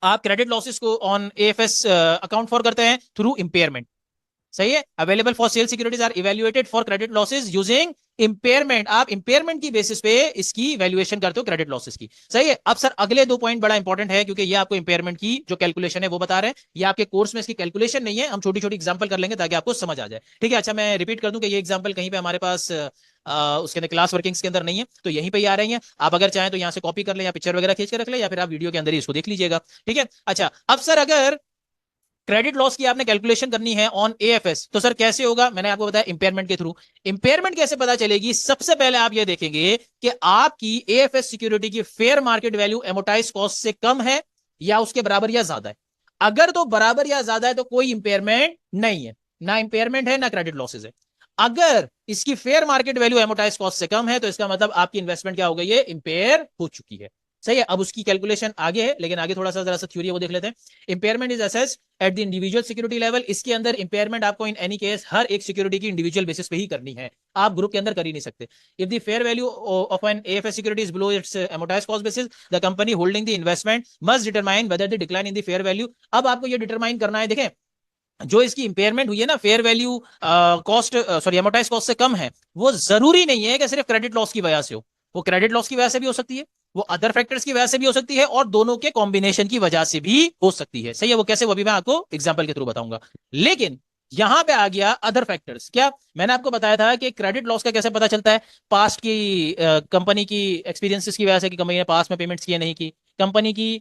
आप क्रेडिट लॉसेस को ऑन एएफएस अकाउंट फॉर करते हैं थ्रू इंपेयरमेंट। सही है। Available for sale securities are evaluated for credit losses using impairment. आप इंपेयरमेंट की बेसिस पे इसकी वैल्यूएशन करते हो क्रेडिट लॉसेस की। सही है। अब सर अगले दो पॉइंट बड़ा इंपॉर्टेंट है, क्योंकि ये आपको इंपेयरमेंट की जो कैलकुलेशन है वो बता रहे हैं। ये आपके कोर्स में इसकी कैलकुलेशन नहीं है, हम छोटी छोटी एग्जांपल कर लेंगे ताकि आपको समझ आ जाए। ठीक है। अच्छा मैं रिपीट कर दूं कि ये एग्जांपल कहीं पे हमारे पास उसके अंदर क्लास वर्किंग्स के अंदर नहीं है, तो यहीं पे ही आ रही है। आप अगर चाहें तो यहां से कॉपी कर ले या पिक्चर वगैरह खींच के रख ले, या फिर आप वीडियो के अंदर ही इसको देख लीजिएगा। ठीक है। अच्छा अब सर अगर क्रेडिट लॉस की आपने कैलकुलेशन करनी है ऑन एएफएस, तो सर कैसे होगा? मैंने आपको बताया इंपेयरमेंट के थ्रू। इंपेयरमेंट कैसे पता चलेगी? सबसे पहले आप ये देखेंगे कि आपकी एएफएस सिक्योरिटी की fair market value amortise cost से कम है या उसके बराबर या ज्यादा है। अगर तो बराबर या ज्यादा है तो कोई इंपेयरमेंट नहीं है, ना इंपेयरमेंट है ना क्रेडिट लॉसेज है। अगर इसकी fair market value amortise cost से कम है तो इसका मतलब आपकी इन्वेस्टमेंट क्या हो गई है? इंपेयर हो चुकी है। सही है। अब उसकी कैलकुलेशन आगे है, लेकिन आगे थोड़ा सा जरा सा थ्योरी है वो देख लेते हैं। Impairment is assessed at the individual security level. इसके अंदर इंपेयरमेंट आपको इन एनी केस हर एक सिक्योरिटी की इंडिविजुअल बेसिस पे ही करनी है, आप ग्रुप के अंदर कर ही नहीं सकते। If the fair value of an AFS security is below its amortise cost basis, the company holding the investment must determine whether the decline in the fair value. अब आपको ये डिटरमाइन करना है, देखें जो इसकी इंपेयरमेंट हुई है ना, fair value cost sorry amortise cost से कम है, वो जरूरी नहीं है कि सिर्फ क्रेडिट लॉस की वजह से हो। वो क्रेडिट लॉस की वजह से भी हो सकती है, वो अदर फैक्टर्स की वजह से भी हो सकती है, और दोनों के कॉम्बिनेशन की वजह से भी हो सकती है। सही है। वो कैसे, वो भी मैं आपको एग्जांपल के थ्रू बताऊंगा। लेकिन यहां पे आ गया अदर फैक्टर्स। क्या मैंने आपको बताया था कि क्रेडिट लॉस का कैसे पता चलता है? पास्ट की कंपनी की एक्सपीरियंसेस की वजह से, कि कंपनी ने पास्ट में पेमेंट्स किए नहीं की, कंपनी की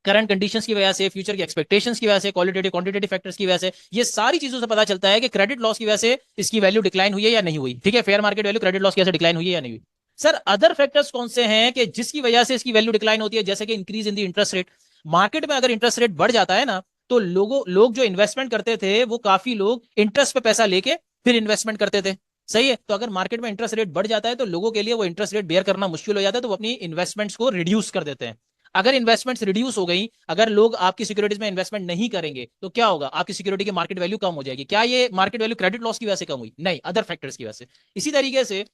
करंट कंडीशंस की वजह से, फ्यूचर की एक्सपेक्टेशंस की वजह से, क्वालिटेटिव क्वांटिटेटिव फैक्टर्स की वजह से, ये सारी चीजों से पता चलता है कि क्रेडिट लॉस की वजह से इसकी वैल्यू डिक्लाइन हुई है या नहीं हुई। ठीक है। Fair market value credit loss की वजह से डिक्लाइन हुई है या नहीं हुई। सर अदर फैक्टर्स कौन से हैं कि जिसकी वजह से इसकी वैल्यू डिक्लाइन होती है? जैसे कि increase in the interest rate. Market में अगर इंटरेस्ट रेट बढ़ जाता है ना, तो लोग जो इन्वेस्टमेंट करते थे वो काफी लोग इंटरेस्ट पे पैसा लेके फिर इन्वेस्टमेंट करते थे। सही है। तो अगर मार्केट में इंटरेस्ट रेट बढ़ जाता है तो लोगों के लिए वो इंटरेस्ट रेट बेयर करना मुश्किल हो जाता है, तो वो अपनी इन्वेस्टमेंट्स को रिड्यूस कर देते हैं। अगर इन्वेस्टमेंट्स रिड्यूस हो गई, अगर लोग आपकी सिक्योरिटीज में इन्वेस्टमेंट नहीं करेंगे, तो क्या होगा? आपकी सिक्योरिटी की मार्केट वैल्यू कम हो जाएगी। क्या ये मार्केट वैल्यू क्रेडिट लॉस की वजह से कम हुई? नहीं, अदर फैक्टर्स की वजह से। इसी तरीके से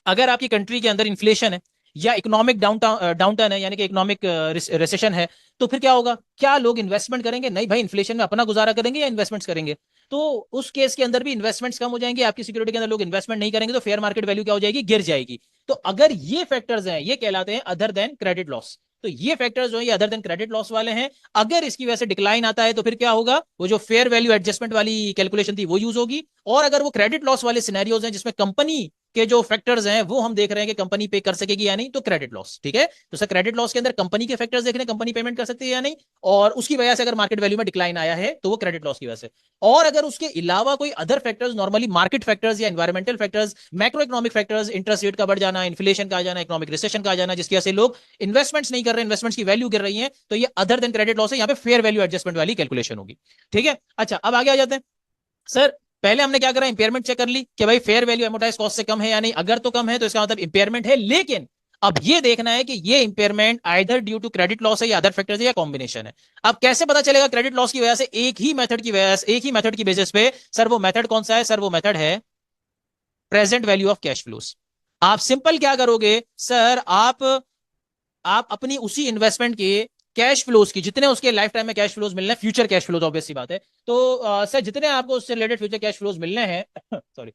अगर आपकी कंट्री के अंदर इन्फ्लेशन है या इकोनॉमिक डाउनटर्न है, यानी कि इकोनॉमिक रिसेशन है, तो फिर क्या होगा? क्या लोग इन्वेस्टमेंट करेंगे? नहीं भाई, इन्फ्लेशन में अपना गुजारा करेंगे या इन्वेस्टमेंट्स करेंगे? तो उस केस के अंदर भी इन्वेस्टमेंट्स कम हो जाएंगे, आपकी सिक्योरिटी के अंदर लोग इन्वेस्टमेंट नहीं करेंगे, तो फेयर मार्केट वैल्यू क्या हो जाएगी? गिर जाएगी। तो अगर ये फैक्टर्स हैं, ये कहलाते हैं अदर देन क्रेडिट लॉस। तो ये फैक्टर्स जो है ये अदर देन क्रेडिट लॉस वाले हैं। अगर इसकी वजह से डिक्लाइन आता है तो फिर क्या होगा? वो जो फेयर वैल्यू एडजस्टमेंट वाली कैलकुलेशन थी वो यूज होगी। और अगर वो क्रेडिट लॉस वाले सिनेरियोज हैं जिसमें कंपनी के जो फैक्टर्स हैं वो हम देख रहे हैं कि कंपनी पे कर सकेगी या नहीं, तो क्रेडिट लॉस। ठीक है। तो सर क्रेडिट लॉस के अंदर कंपनी के फैक्टर्स देख रहे हैं, कंपनी पेमेंट कर सकती है या नहीं, और उसकी वजह से अगर मार्केट वैल्यू में डिक्लाइन आया है तो वो क्रेडिट लॉस की वजह से। और अगर उसके अलावा कोई other factors, normally market factors या environmental factors, macro economic factors, interest rate का बढ़ जाना, इन्फ्लेशन का आ जाना, इकोनॉमिक रिसेशन का आ जाना, जिसकी वजह से लोग इन्वेस्टमेंट्स नहीं कर रहे, इन्वेस्टमेंट्स की वैल्यू गिर रही है, तो ये अदर देन क्रेडिट लॉस है। यहाँ पे फेयर वैल्यू एडजस्टमेंट वाली कैलकुलेशन होगी। ठीक है। अच्छा अब आगे आ जाते हैं। सर पहले हमने क्या करा? इंपेयरमेंट चेक कर ली कि भाई फेयर वैल्यू एमोटाइज कॉस्ट से कम है या नहीं। अगर तो कम है तो इसका मतलब इंपेयरमेंट है। लेकिन अब ये देखना है कि ये impairment either due to credit loss है या अदर फैक्टर्स है या कॉम्बिनेशन है। अब कैसे पता चलेगा क्रेडिट लॉस की वजह से? एक ही मेथड की वजह से, एक ही मेथड की बेसिस पे। सर वो मेथड कौन सा है? सर वो मेथड है present value of cash flows. आप सिंपल क्या करोगे सर? आप अपनी उसी इन्वेस्टमेंट के कैश फ्लोज की, जितने उसके लाइफ टाइम में कैश फ्लोज मिलने हैं, फ्यूचर कैश फ्लोज ऑब्वियस सी बात है, तो सर जितने आपको उससे रिलेटेड फ्यूचर कैश फ्लोज मिलने हैं सॉरी,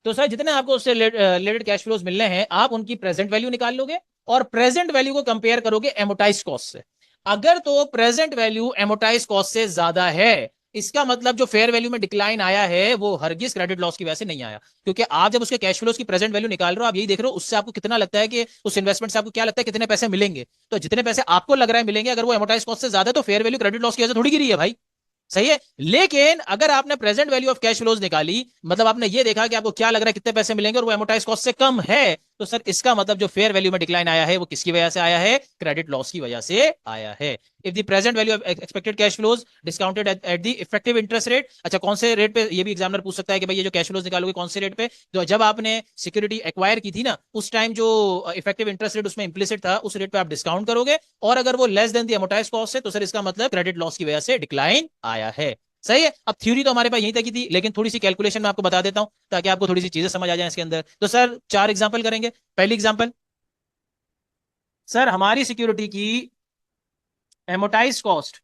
तो सर जितने आपको उससे रिलेटेड कैश फ्लोज मिलने हैं, आप उनकी प्रेजेंट वैल्यू निकाल लोगे और प्रेजेंट वैल्यू को कंपेयर करोगे एमोटाइज कॉस्ट से। अगर तो प्रेजेंट वैल्यू एमोटाइज कॉस्ट से ज्यादा है, इसका मतलब जो फेयर वैल्यू में डिक्लाइन आया है वो हरगिज क्रेडिट लॉस की वजह से नहीं आया। क्योंकि आप जब उसके कैश फ्लोज की प्रेजेंट वैल्यू निकाल रहे हो, आप यही देख रहे हो उससे आपको कितना लगता है कि उस इन्वेस्टमेंट से आपको क्या लगता है कितने पैसे मिलेंगे। तो जितने पैसे आपको लग रहा है मिलेंगे, अगर वो एमोटाइज कॉस्ट से ज्यादा है, तो फेयर वैल्यू क्रेडिट लॉस की वजह से थोड़ी गिरी है भाई। सही है। लेकिन अगर आपने present value of cash flows निकाली, मतलब आपने ये देखा कि आपको क्या लग रहा है कितने पैसे मिलेंगे, और वो एमोटाइज कॉस्ट से कम है, तो सर इसका मतलब जो फेयर वैल्यू में डिक्लाइन आया है वो किसकी वजह से आया है? क्रेडिट लॉस की वजह से आया है। If the present value of expected cash flows discounted at the effective interest rate. अच्छा कौन से रेट पे? ये भी एग्जामिनर पूछ सकता है कि भाई ये जो कैश फ्लोज निकालोगे कौन से रेट पे? तो जब आपने सिक्योरिटी एक्वायर की थी ना, उस टाइम जो इफेक्टिव इंटरेस्ट रेट उसमें इंप्लिसिट था, उस रेट पे आप डिस्काउंट करोगे, और अगर वो less than the amortise cost है, तो सर इसका मतलब क्रेडिट लॉस की वजह से डिक्लाइन आया है। सही है। अब थ्योरी तो हमारे पास यहीं तक ही थी, लेकिन थोड़ी सी कैलकुलेशन मैं आपको बता देता हूं ताकि आपको थोड़ी सी चीजें समझ आ जाए इसके अंदर। तो सर 4 एग्जांपल करेंगे। पहली एग्जांपल, सर हमारी सिक्योरिटी की एमोटाइज कॉस्ट,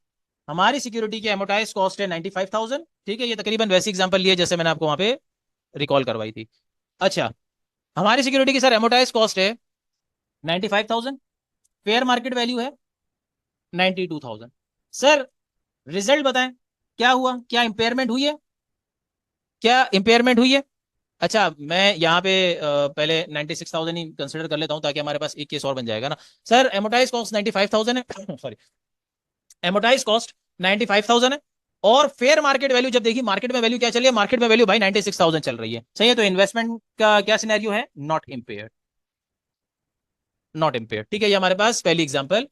हमारी सिक्योरिटी की एमोटाइज कॉस्ट है 95,000। ठीक है, ये तकरीबन वैसी एग्जांपल लिए जैसे मैंने आपको वहां पे रिकॉल करवाई थी। अच्छा, हमारी सिक्योरिटी की सर एमोटाइज कॉस्ट है 95,000, फेयर मार्केट वैल्यू है 92,000। सर रिजल्ट बताएं, क्या हुआ, क्या इंपेयरमेंट हुई है, क्या इंपेयरमेंट हुई है? अच्छा, मैं यहाँ पे पहले 96,000 ही कंसिडर कर लेता हूँ ताकि हमारे पास एक केस और बन जाएगा ना। सर एमोटाइज कॉस्ट 95,000 है सॉरी, एमोटाइज कॉस्ट 95,000 है, और फेयर मार्केट वैल्यू जब देखी, मार्केट में वैल्यू क्या चल रही है, मार्केट में वैल्यू भाई 96,000 चल रही है। सही है, तो इन्वेस्टमेंट का क्या सिनेरियो है, नॉट इम्पेयर्ड, नॉट इम्पेयर्ड। ठीक है, ये हमारे पास पहली एग्जांपल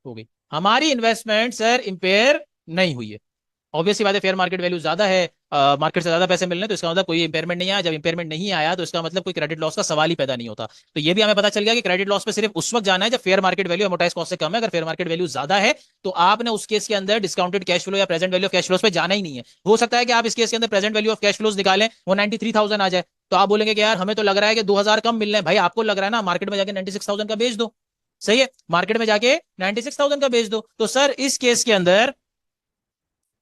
हो गई। हमारी इन्वेस्टमेंट सर इम्पेयर नहीं हुई है। ऑब्वियसली बात है, फेयर मार्केट वैल्यू ज्यादा है, मार्केट से ज्यादा पैसे मिल रहे हैं, तो इसका मतलब कोई इंपेयरमेंट नहीं आया। जब इंपेयरमेंट नहीं आया तो इसका मतलब कोई क्रेडिट लॉस का सवाल ही पैदा नहीं होता। तो ये भी हमें पता चल गया कि क्रेडिट लॉस पे सिर्फ उस वक्त जाना है जब fair market value amortise cost से कम है। अगर फेयर मार्केट वैल्यू ज्यादा है तो आपने उस केस के अंदर डिस्काउंटेड कैश फ्लो या present value of cash flows पे जाना ही नहीं है। हो सकता है कि आप इस केस के अंदर present value of cash flows निकालें, वो 93,000 आ जाए, तो आप बोलेंगे कि यार हमें तो लग रहा है कि 2,000 कम मिल रहे हैं। भाई आपको लग रहा है ना, मार्केट में जाके 96,000 का बेच दो। सही है, मार्केट में जाके 96,000 का बेच दो। तो सर इस केस के अंदर,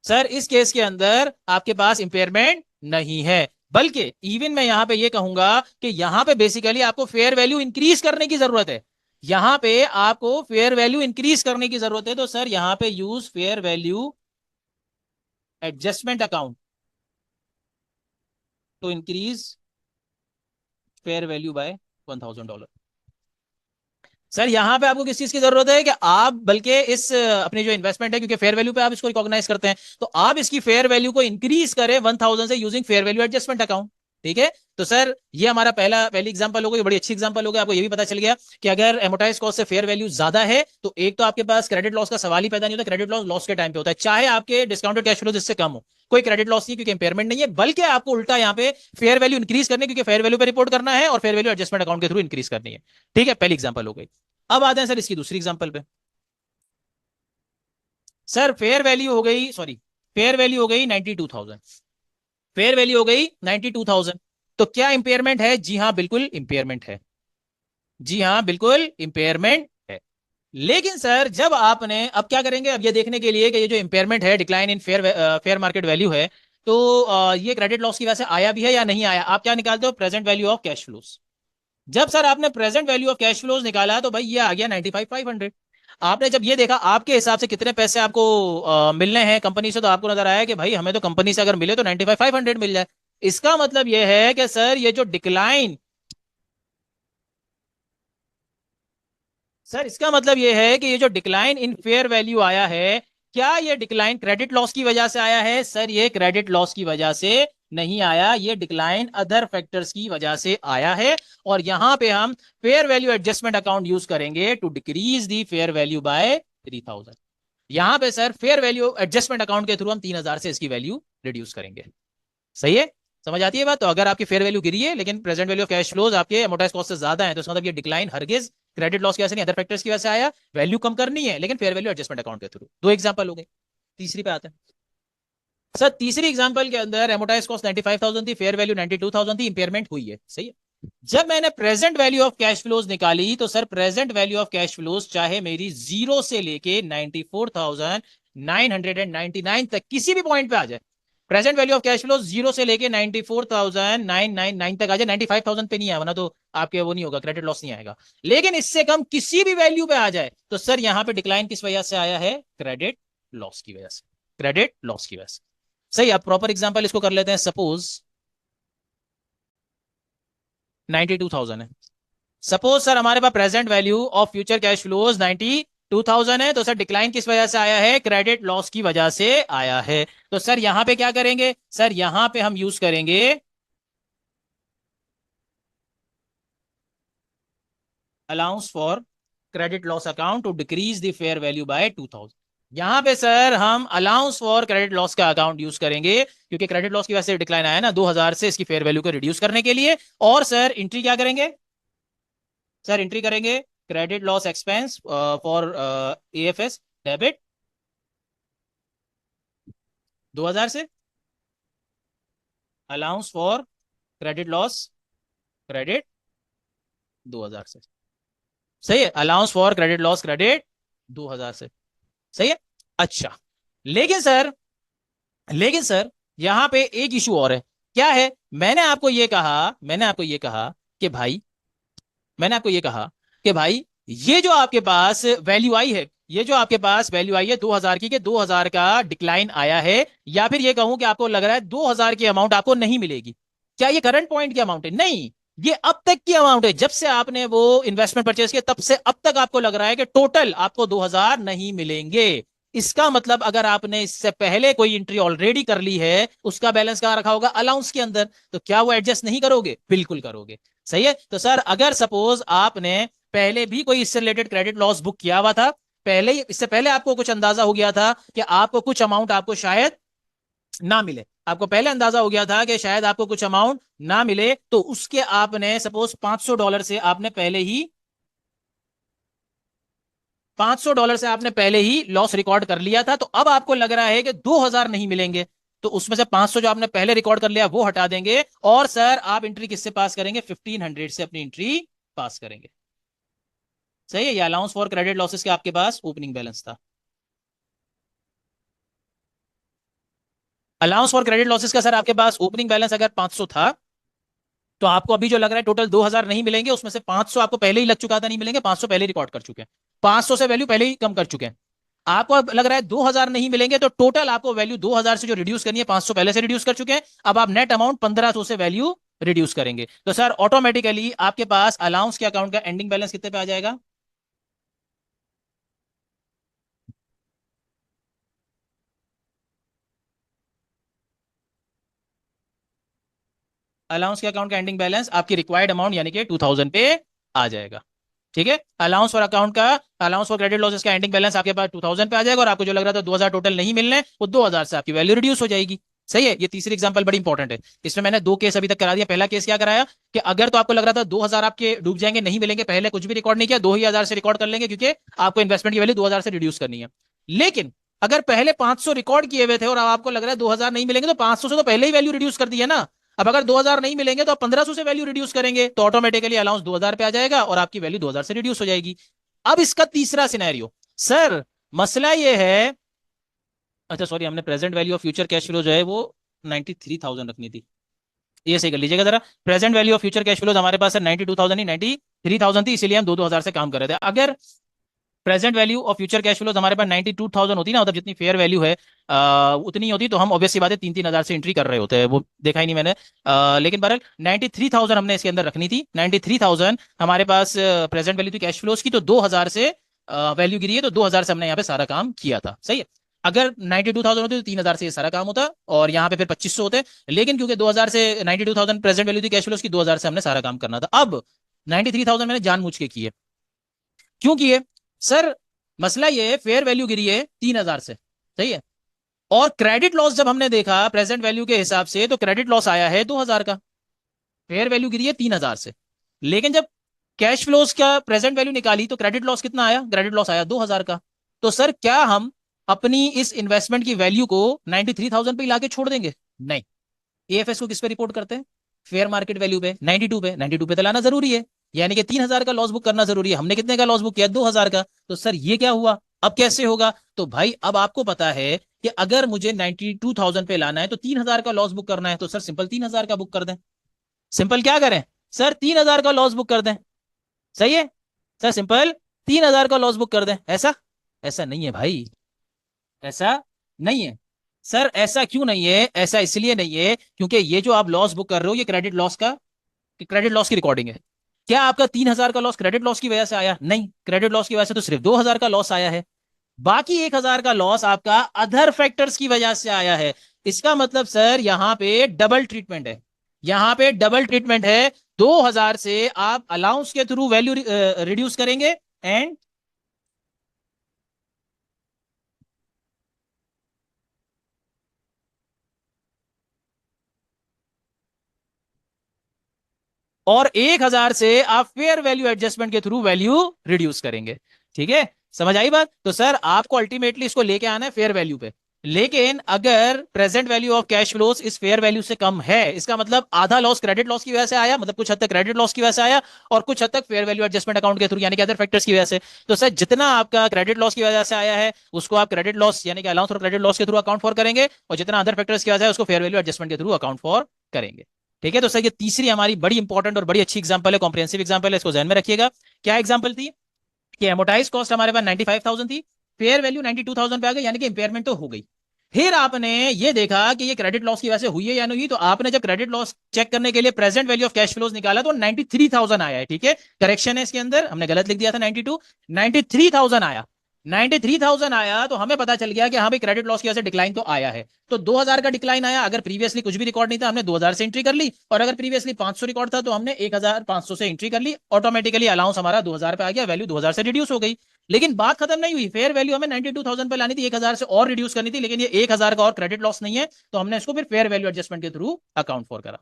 सर इस केस के अंदर आपके पास इंपेयरमेंट नहीं है, बल्कि इवन मैं यहां पे ये कहूंगा कि यहां पे बेसिकली आपको फेयर वैल्यू इंक्रीज करने की जरूरत है। यहां पे आपको फेयर वैल्यू इंक्रीज करने की जरूरत है, तो सर यहां पे use fair value adjustment account to increase fair value by $1,000। Sir यहां पे आपको किस चीज की जरूरत है कि आप बल्कि इस अपनी जो इन्वेस्टमेंट है, क्योंकि फेयर वैल्यू पे आप इसको रिकॉग्नाइज करते हैं, तो आप इसकी फेयर वैल्यू को इंक्रीज करें 1,000 से using fair value adjustment account. ठीक है, तो सर ये हमारा पहली एग्जांपल हो गई, बड़ी अच्छी एग्जांपल हो गई। आपको ये भी पता चल गया कि अगर एमोटाइज कॉस्ट से फेयर वैल्यू ज्यादा है तो एक तो आपके पास क्रेडिट लॉस का सवाल ही पैदा नहीं होता। क्रेडिट लॉस लॉस के टाइम पे होता है, चाहे आपके डिस्काउंटेड कैश फ्लो जिससे कम हो, कोई क्रेडिट लॉस नहीं, क्योंकि इंपेयरमेंट नहीं है, बल्कि आपको उल्टा यहाँ पे फेयर वैल्यू इंक्रीज करने, क्योंकि फेयर वैल्यू पे रिपोर्ट करना है और फेयर वैल्यू एडजस्टमेंट अकाउंट के थ्रू इंक्रीज करनी है। ठीक है, पहली एग्जांपल हो गई। अब आते हैं सर इसकी दूसरी एग्जांपल पे। सर फेयर वैल्यू हो गई, सॉरी, फेयर वैल्यू हो गई 92,000, फेयर वैल्यू हो गई 92,000। तो क्या इंपेयरमेंट है? जी हाँ बिल्कुल इंपेयरमेंट है, जी हाँ बिल्कुल इंपेयरमेंट है। लेकिन सर जब आपने, अब क्या करेंगे, अब ये देखने के लिए कि ये जो इंपेयरमेंट है, decline in fair fair market value है, तो ये क्रेडिट लॉस की वजह से आया भी है या नहीं आया, आप क्या निकालते हो, present value of cash flows. जब सर आपने present value of cash flows निकाला तो भाई ये आ गया 95,500। आपने जब ये देखा आपके हिसाब से कितने पैसे आपको मिलने हैं कंपनी से, तो आपको नजर आया कि भाई हमें तो कंपनी से अगर मिले तो 95,500 मिल जाए। इसका मतलब ये है कि सर ये जो डिक्लाइन, सर इसका मतलब ये है कि ये जो डिक्लाइन इन फेयर वैल्यू आया है, क्या ये डिक्लाइन क्रेडिट लॉस की वजह से आया है? सर ये क्रेडिट लॉस की वजह से नहीं आया, ये डिक्लाइन अदर फैक्टर्स की वजह से आया है। और यहां पे हम fair value adjustment account use करेंगे to decrease the fair value by 3,000। यहां पे sir fair value adjustment account के थ्रू हम 3,000 से इसकी वैल्यू रिड्यूस करेंगे। सही है, समझ आती है बात? तो अगर आपकी फेयर वैल्यू गिरी है लेकिन present value of cash flows आपके अमोर्टाइज कॉस्ट से ज्यादा है, तो इसका मतलब ये डिक्लाइन हरगिज क्रेडिट लॉस की वजह से नहीं, अदर फैक्टर्स की वजह से आया। वैल्यू कम करनी है लेकिन फेयर वैल्यू एडजस्टमेंट अकाउंट के थ्रू। दो एग्जांपल हो गए, तीसरी पे आते हैं। सर तीसरी एग्जांपल के अंदर अमोर्टाइज कॉस्ट 95,000 थी, फेयर वैल्यू 92,000 थी, इंपेयरमेंट हुई है। सही है, जब मैंने present value of cash flows निकाली तो sir present value of cash flows चाहे मेरी जीरो से लेके 94,999 तक किसी भी पॉइंट पे आ जाए, present value of cash flows zero से लेके 94,999 तक आ जाए, 95,000 पे नहीं आया, वरना तो आपके वो नहीं होगा, क्रेडिट लॉस नहीं आएगा। लेकिन इससे कम किसी भी वैल्यू पे आ जाए तो सर यहां पे डिक्लाइन किस वजह से आया है? क्रेडिट लॉस की वजह से, क्रेडिट लॉस की वजह से। सही, अब प्रॉपर एग्जांपल इसको कर लेते हैं। सपोज 92,000 है, सपोज सर हमारे पास present value of future cash flows 92,000 है, तो सर डिक्लाइन किस वजह से आया है? क्रेडिट लॉस की वजह से आया है। तो सर यहां पे क्या करेंगे? सर यहां पे हम यूज करेंगे allowance for credit loss account to decrease the fair value by 2,000। यहां पे सर हम अलाउंस फॉर क्रेडिट लॉस का अकाउंट यूज करेंगे, क्योंकि क्रेडिट लॉस की वजह से डिक्लाइन आया ना 2,000 से, इसकी फेयर वैल्यू को रिड्यूस करने के लिए। और सर एंट्री क्या करेंगे? सर एंट्री करेंगे credit loss expense for AFS debit 2,000 से, allowance for credit loss credit 2,000 से। सही है, allowance for credit loss credit 2,000 से। सही है। अच्छा, लेकिन सर, लेकिन सर यहां पे एक इशू और है। क्या है? मैंने आपको ये कहा कि भाई, मैंने आपको ये कहा कि भाई, ये जो आपके पास वैल्यू आई है, ये जो आपके पास वैल्यू आई है 2000 की, कि 2000 का डिक्लाइन आया है, या फिर ये कहूं कि आपको लग रहा है 2000 की अमाउंट आपको नहीं मिलेगी। क्या ये करंट पॉइंट की अमाउंट है? नहीं, ये अब तक की अमाउंट है। जब से आपने वो इन्वेस्टमेंट परचेज किया तब से अब तक आपको लग रहा है कि टोटल आपको 2000 नहीं मिलेंगे। इसका मतलब अगर आपने इससे पहले कोई एंट्री ऑलरेडी कर ली है, उसका बैलेंस कहां रखा होगा? अलाउंस के अंदर। तो क्या वो एडजस्ट नहीं करोगे? बिल्कुल करोगे। सही है। तो सर अगर सपोज आपने पहले भी कोई इससे रिलेटेड क्रेडिट लॉस बुक किया हुआ था, पहले ही, इससे पहले आपको कुछ अंदाजा हो गया था कि आपको कुछ अमाउंट आपको शायद ना मिले, आपको पहले अंदाजा हो गया था कि शायद आपको कुछ अमाउंट ना मिले, तो उसके आपने सपोज $500 से आपने पहले ही, $500 से आपने पहले ही लॉस रिकॉर्ड कर लिया था, तो अब आपको लग रहा है कि 2000 नहीं मिलेंगे, तो उसमें से 500 जो आपने पहले रिकॉर्ड कर लिया वो हटा देंगे, और सर आप एंट्री किससे पास करेंगे? 1500 से अपनी एंट्री पास करेंगे। सही है। ये अलाउंस फॉर क्रेडिट लॉसेस के आपके पास ओपनिंग बैलेंस था। अलाउंस फॉर क्रेडिट लॉसेस का सर आपके पास ओपनिंग बैलेंस अगर 500 था, तो आपको अभी जो लग रहा है टोटल 2000 नहीं मिलेंगे, उसमें से 500 आपको पहले ही लग चुका था नहीं मिलेंगे, 500 पहले रिकॉर्ड कर चुके हैं, 500 से वैल्यू पहले ही कम कर चुके हैं। आपको अब लग रहा है 2000 नहीं मिलेंगे, तो टोटल आपको वैल्यू 2000 से जो रिड्यूस करनी है, 500 पहले से रिड्यूस कर चुके हैं, अब आप नेट अमाउंट 1500 से वैल्यू रिड्यूस करेंगे, तो सर ऑटोमेटिकली आपके पास अलाउंस के अकाउंट का एंडिंग बैलेंस कितने पे आ जाएगा? अलाउंस के अकाउंट का एंडिंग बैलेंस आपकी रिक्वायर्ड अमाउंट यानी कि 2000 पे आ जाएगा। ठीक है। अलाउंस फॉर अकाउंट का, अलाउंस फॉर क्रेडिट लॉसेस का एंडिंग बैलेंस आपके पास 2000 पे आ जाएगा, और आपको जो लग रहा था 2000 टोटल नहीं मिलने, वो 2000 से आपकी वैल्यू रिड्यूस हो जाएगी। सही है। ये तीसरी एग्जांपल बड़ी इंपॉर्टेंट है। इसमें मैंने दो केस अभी तक करा दिया। पहला केस क्या कराया कि अगर तो आपको लग रहा था 2000 आपके डूब जाएंगे, नहीं मिलेंगे, पहले कुछ भी रिकॉर्ड नहीं किया, 2000 से रिकॉर्ड कर लेंगे, क्योंकि आपको इन्वेस्टमेंट की वैल्यू 2000 से रिड्यूस करनी है। लेकिन अगर पहले 500 रिकॉर्ड किए हुए थे और अब आपको लग रहा है 2000 नहीं मिलेंगे, तो 500 से तो पहले ही वैल्यू रिड्यूस कर दी है ना। अब अगर 2000 नहीं मिलेंगे तो आप 1500 से वैल्यू रिड्यूस करेंगे, तो ऑटोमेटिकली अलाउंस 2000 पे आ जाएगा और आपकी वैल्यू 2000 से रिड्यूस हो जाएगी। अब इसका तीसरा सिनेरियो, सर मसला ये है, अच्छा सॉरी, हमने present value of future cash flow जो है वो 93,000 रखनी थी। ये सही कर लीजिएगा जरा। Present value of future cash flows हमारे पास है 92,000 नहीं 93,000 थी, इसीलिए हम दो 2000 से काम कर रहे थे। अगर present value of future cash flows हमारे पास 92,000 होती ना, मतलब जितनी फेयर वैल्यू है उतनी होती, तो हम ऑब्वियसली बात है 3-3 हजार से एंट्री कर रहे होते हैं, वो देखा ही नहीं मैंने। लेकिन बहरहाल 93,000 हमने इसके अंदर रखनी थी। 93,000 हमारे पास प्रेजेंट वैल्यू थी कैश फ्लोज की, तो 2000 से वैल्यू गिरी है, तो 2000 से हमने यहाँ पे सारा काम किया था। सही है। अगर 92,000 होती तो 3000 से ये सारा काम होता, और यहाँ पे फिर 2500 होते। लेकिन क्योंकि 2000 से 92,000 प्रेजेंट वैल्यू थी कैश फ्लोज की, 2000 से हमने सारा काम करना था। अब 93,000 मैंने जानबूझ के किए। क्यों किए? सर मसला ये है, फेयर वैल्यू गिरी है 3000 से। सही है। और क्रेडिट लॉस जब हमने देखा प्रेजेंट वैल्यू के हिसाब से, तो क्रेडिट लॉस आया है 2000 का। फेयर वैल्यू गिरी है 3000 से, लेकिन जब कैश फ्लोज का प्रेजेंट वैल्यू निकाली तो क्रेडिट लॉस कितना आया? क्रेडिट लॉस आया 2000 का। तो सर क्या हम अपनी इस इन्वेस्टमेंट की वैल्यू को 93,000 पे लाके छोड़ देंगे? नहीं। एएफएस को किस पे रिपोर्ट करते हैं? फेयर मार्केट वैल्यू पे, 92 पे। 92 पे तो लाना जरूरी है, यानी कि 3000 का लॉस बुक करना जरूरी है। हमने कितने का लॉस बुक किया? 2000 का। तो सर ये क्या हुआ? अब कैसे होगा? तो भाई अब आपको पता है कि अगर मुझे 92,000 पे लाना है तो 3000 का लॉस बुक करना है, तो सर सिंपल 3000 का बुक कर दें। सिंपल क्या करें सर? 3000 का लॉस बुक कर दें। सही है। सर सिंपल 3000 का लॉस बुक कर दें। ऐसा, ऐसा नहीं है भाई, ऐसा नहीं है। सर ऐसा क्यों नहीं है? ऐसा इसलिए नहीं है क्योंकि ये जो आप लॉस बुक कर रहे हो, ये क्रेडिट लॉस का, क्रेडिट लॉस की रिकॉर्डिंग है। क्या आपका 3000 का लॉस क्रेडिट लॉस की वजह से आया? नहीं, क्रेडिट लॉस की वजह से तो सिर्फ 2000 का लॉस आया है। बाकी 1000 का लॉस आपका अदर फैक्टर्स की वजह से आया है। इसका मतलब सर यहां पे डबल ट्रीटमेंट है, यहां पे डबल ट्रीटमेंट है। 2000 से आप अलाउंस के थ्रू वैल्यू रिड्यूस करेंगे, एंड और 1000 से आप फेयर वैल्यू एडजस्टमेंट के थ्रू वैल्यू रिड्यूस करेंगे। ठीक है। समझ आई बात? तो सर आपको अल्टीमेटली इसको लेके आना है फेयर वैल्यू पे। लेकिन अगर present value of cash flows इस फेयर वैल्यू से कम है, इसका मतलब आधा लॉस क्रेडिट लॉस की वजह से आया, मतलब कुछ हद तक क्रेडिट लॉस की वजह से आया और कुछ हद तक फेयर वैल्यू एडजस्टमेंट अकाउंट के थ्रू यानी कि अदर फैक्टर्स की वजह से। तो सर जितना आपका क्रेडिट लॉस की वजह से आया है उसको आप क्रेडिट लॉस यानी कि अलाउंस फॉर क्रेडिट लॉस के थ्रू अकाउंट फॉर करेंगे, और जितना अदर फैक्टर्स की वजह है उसको फेयर वैल्यू एडजस्टमेंट के थ्रू अकाउंट फॉर करेंगे। ठीक है, तो सर ये तीसरी हमारी बड़ी इंपॉर्टेंट और बड़ी अच्छी एग्जांपल है, कॉम्प्रिहेंसिव एग्जांपल है, इसको ध्यान में रखिएगा। क्या एग्जांपल थी कि एमोटाइज कॉस्ट हमारे पास 95,000 थी, फेयर वैल्यू 92,000 पे आ गई, यानी कि इंपेयरमेंट तो हो गई। फिर आपने ये देखा कि ये क्रेडिट लॉस की वजह से हुई है या नहीं हुई, तो आपने जब क्रेडिट लॉस चेक करने के लिए present value of cash flows निकाला तो 93,000 आया है। ठीक है, करेक्शन है इसके अंदर, हमने गलत लिख दिया था 92, 93,000 आया। 93,000 आया तो हमें पता चल गया कि हाँ भाई क्रेडिट लॉस की वजह से डिक्लाइन तो आया है। तो 2,000 का डिक्लाइन आया, अगर प्रीवियसली कुछ भी रिकॉर्ड नहीं था हमने 2,000 से एंट्री कर ली, और अगर प्रीवियसली 500 रिकॉर्ड था तो हमने 1,500 से एंट्री कर ली। ऑटोमेटिकली अलाउंस हमारा 2,000 पे आ गया, वैल्यू 2,000 से रिड्यूस हो गई। लेकिन बात खत्म नहीं हुई, फेयर वैल्यू हमें 92,000 पे लानी थी, 1,000 से और रिड्यूस करनी थी, लेकिन ये 1,000 का और क्रेडिट लॉस नहीं है, तो हमने इसको फिर फेयर वैल्यू एडजस्टमेंट के थ्रू अकाउंट फॉर करा।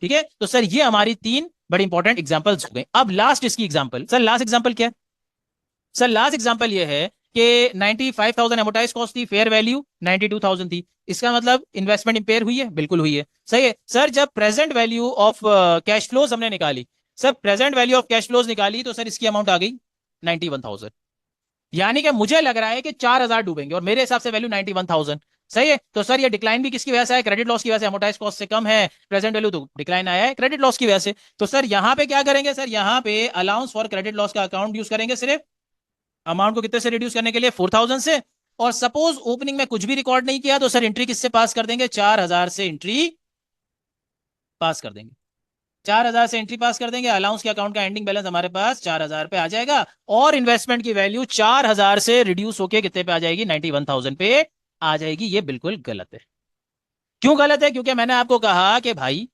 ठीक है, तो सर ये हमारी तीन बड़ी इंपॉर्टेंट एग्जांपल्स हो गए। अब लास्ट इसकी एग्जांपल, सर लास्ट एग्जांपल क्या है? सर लास्ट एग्जांपल ये है कि 95,000 एमोटाइज कॉस्ट थी, फेयर वैल्यू 92,000 थी, इसका मतलब इन्वेस्टमेंट इंपेयर हुई है, बिल्कुल हुई है, सही है। सर जब present value of cash flows हमने निकाली, sir present value of cash flows निकाली तो सर इसकी अमाउंट आ गई 91,000, यानी कि मुझे लग रहा है कि 4,000 डूबेंगे और मेरे हिसाब से वैल्यू 91,000, सही है। तो सर ये डिक्लाइन भी किसकी वजह से है? क्रेडिट लॉस की वजह से, अमोर्टाइज कॉस्ट से कम है, प्रेजेंट वैल्यू तो डिक्लाइन आया है क्रेडिट लॉस की वजह से। तो सर यहां पे क्या करेंगे? सर यहां पे अलाउंस फॉर क्रेडिट लॉस का अकाउंट यूज करेंगे, सिर्फ अमाउंट को कितने से रिड्यूस करने के लिए? 4,000 से। और सपोज ओपनिंग में कुछ भी रिकॉर्ड नहीं किया तो सर एंट्री किससे पास कर देंगे? 4,000 से एंट्री पास कर देंगे, 4,000 से एंट्री पास कर देंगे। अलाउंस के अकाउंट का एंडिंग बैलेंस हमारे पास 4,000 पे आ जाएगा, और इन्वेस्टमेंट की वैल्यू 4,000 से रिड्यूस होके कितने पे आ जाएगी? 91,000 पे आ जाएगी। ये बिल्कुल गलत है। क्यों गलत है? क्योंकि मैंने आपको कहा कि भाई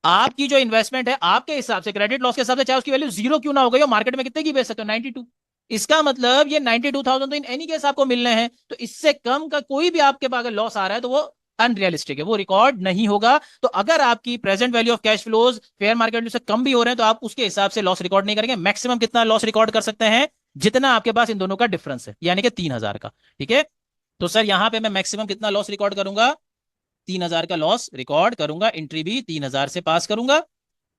आपकी जो इन्वेस्टमेंट है आपके हिसाब से, क्रेडिट लॉस के हिसाब से, चाहे उसकी वैल्यू जीरो क्यों ना हो गई हो, मार्केट में कितने की बेच सकते हो? 92। इसका मतलब ये 92,000 तो इन एनी केस आपको मिलने हैं, तो इससे कम का कोई भी आपके पास अगर लॉस आ रहा है तो वो अनरियलिस्टिक है, वो रिकॉर्ड नहीं होगा। तो अगर आपकी present value of cash flows fair market value से कम भी हो रहे हैं तो आप उसके हिसाब से लॉस रिकॉर्ड नहीं करेंगे। मैक्सिमम कितना लॉस रिकॉर्ड कर सकते हैं? जितना आपके पास इन दोनों का डिफरेंस है, यानी कि 3,000 का। ठीक है, तो सर यहां पे मैं मैक्सिमम कितना लॉस रिकॉर्ड करूंगा? 3,000 का लॉस रिकॉर्ड करूंगा, एंट्री भी 3,000 से पास करूंगा,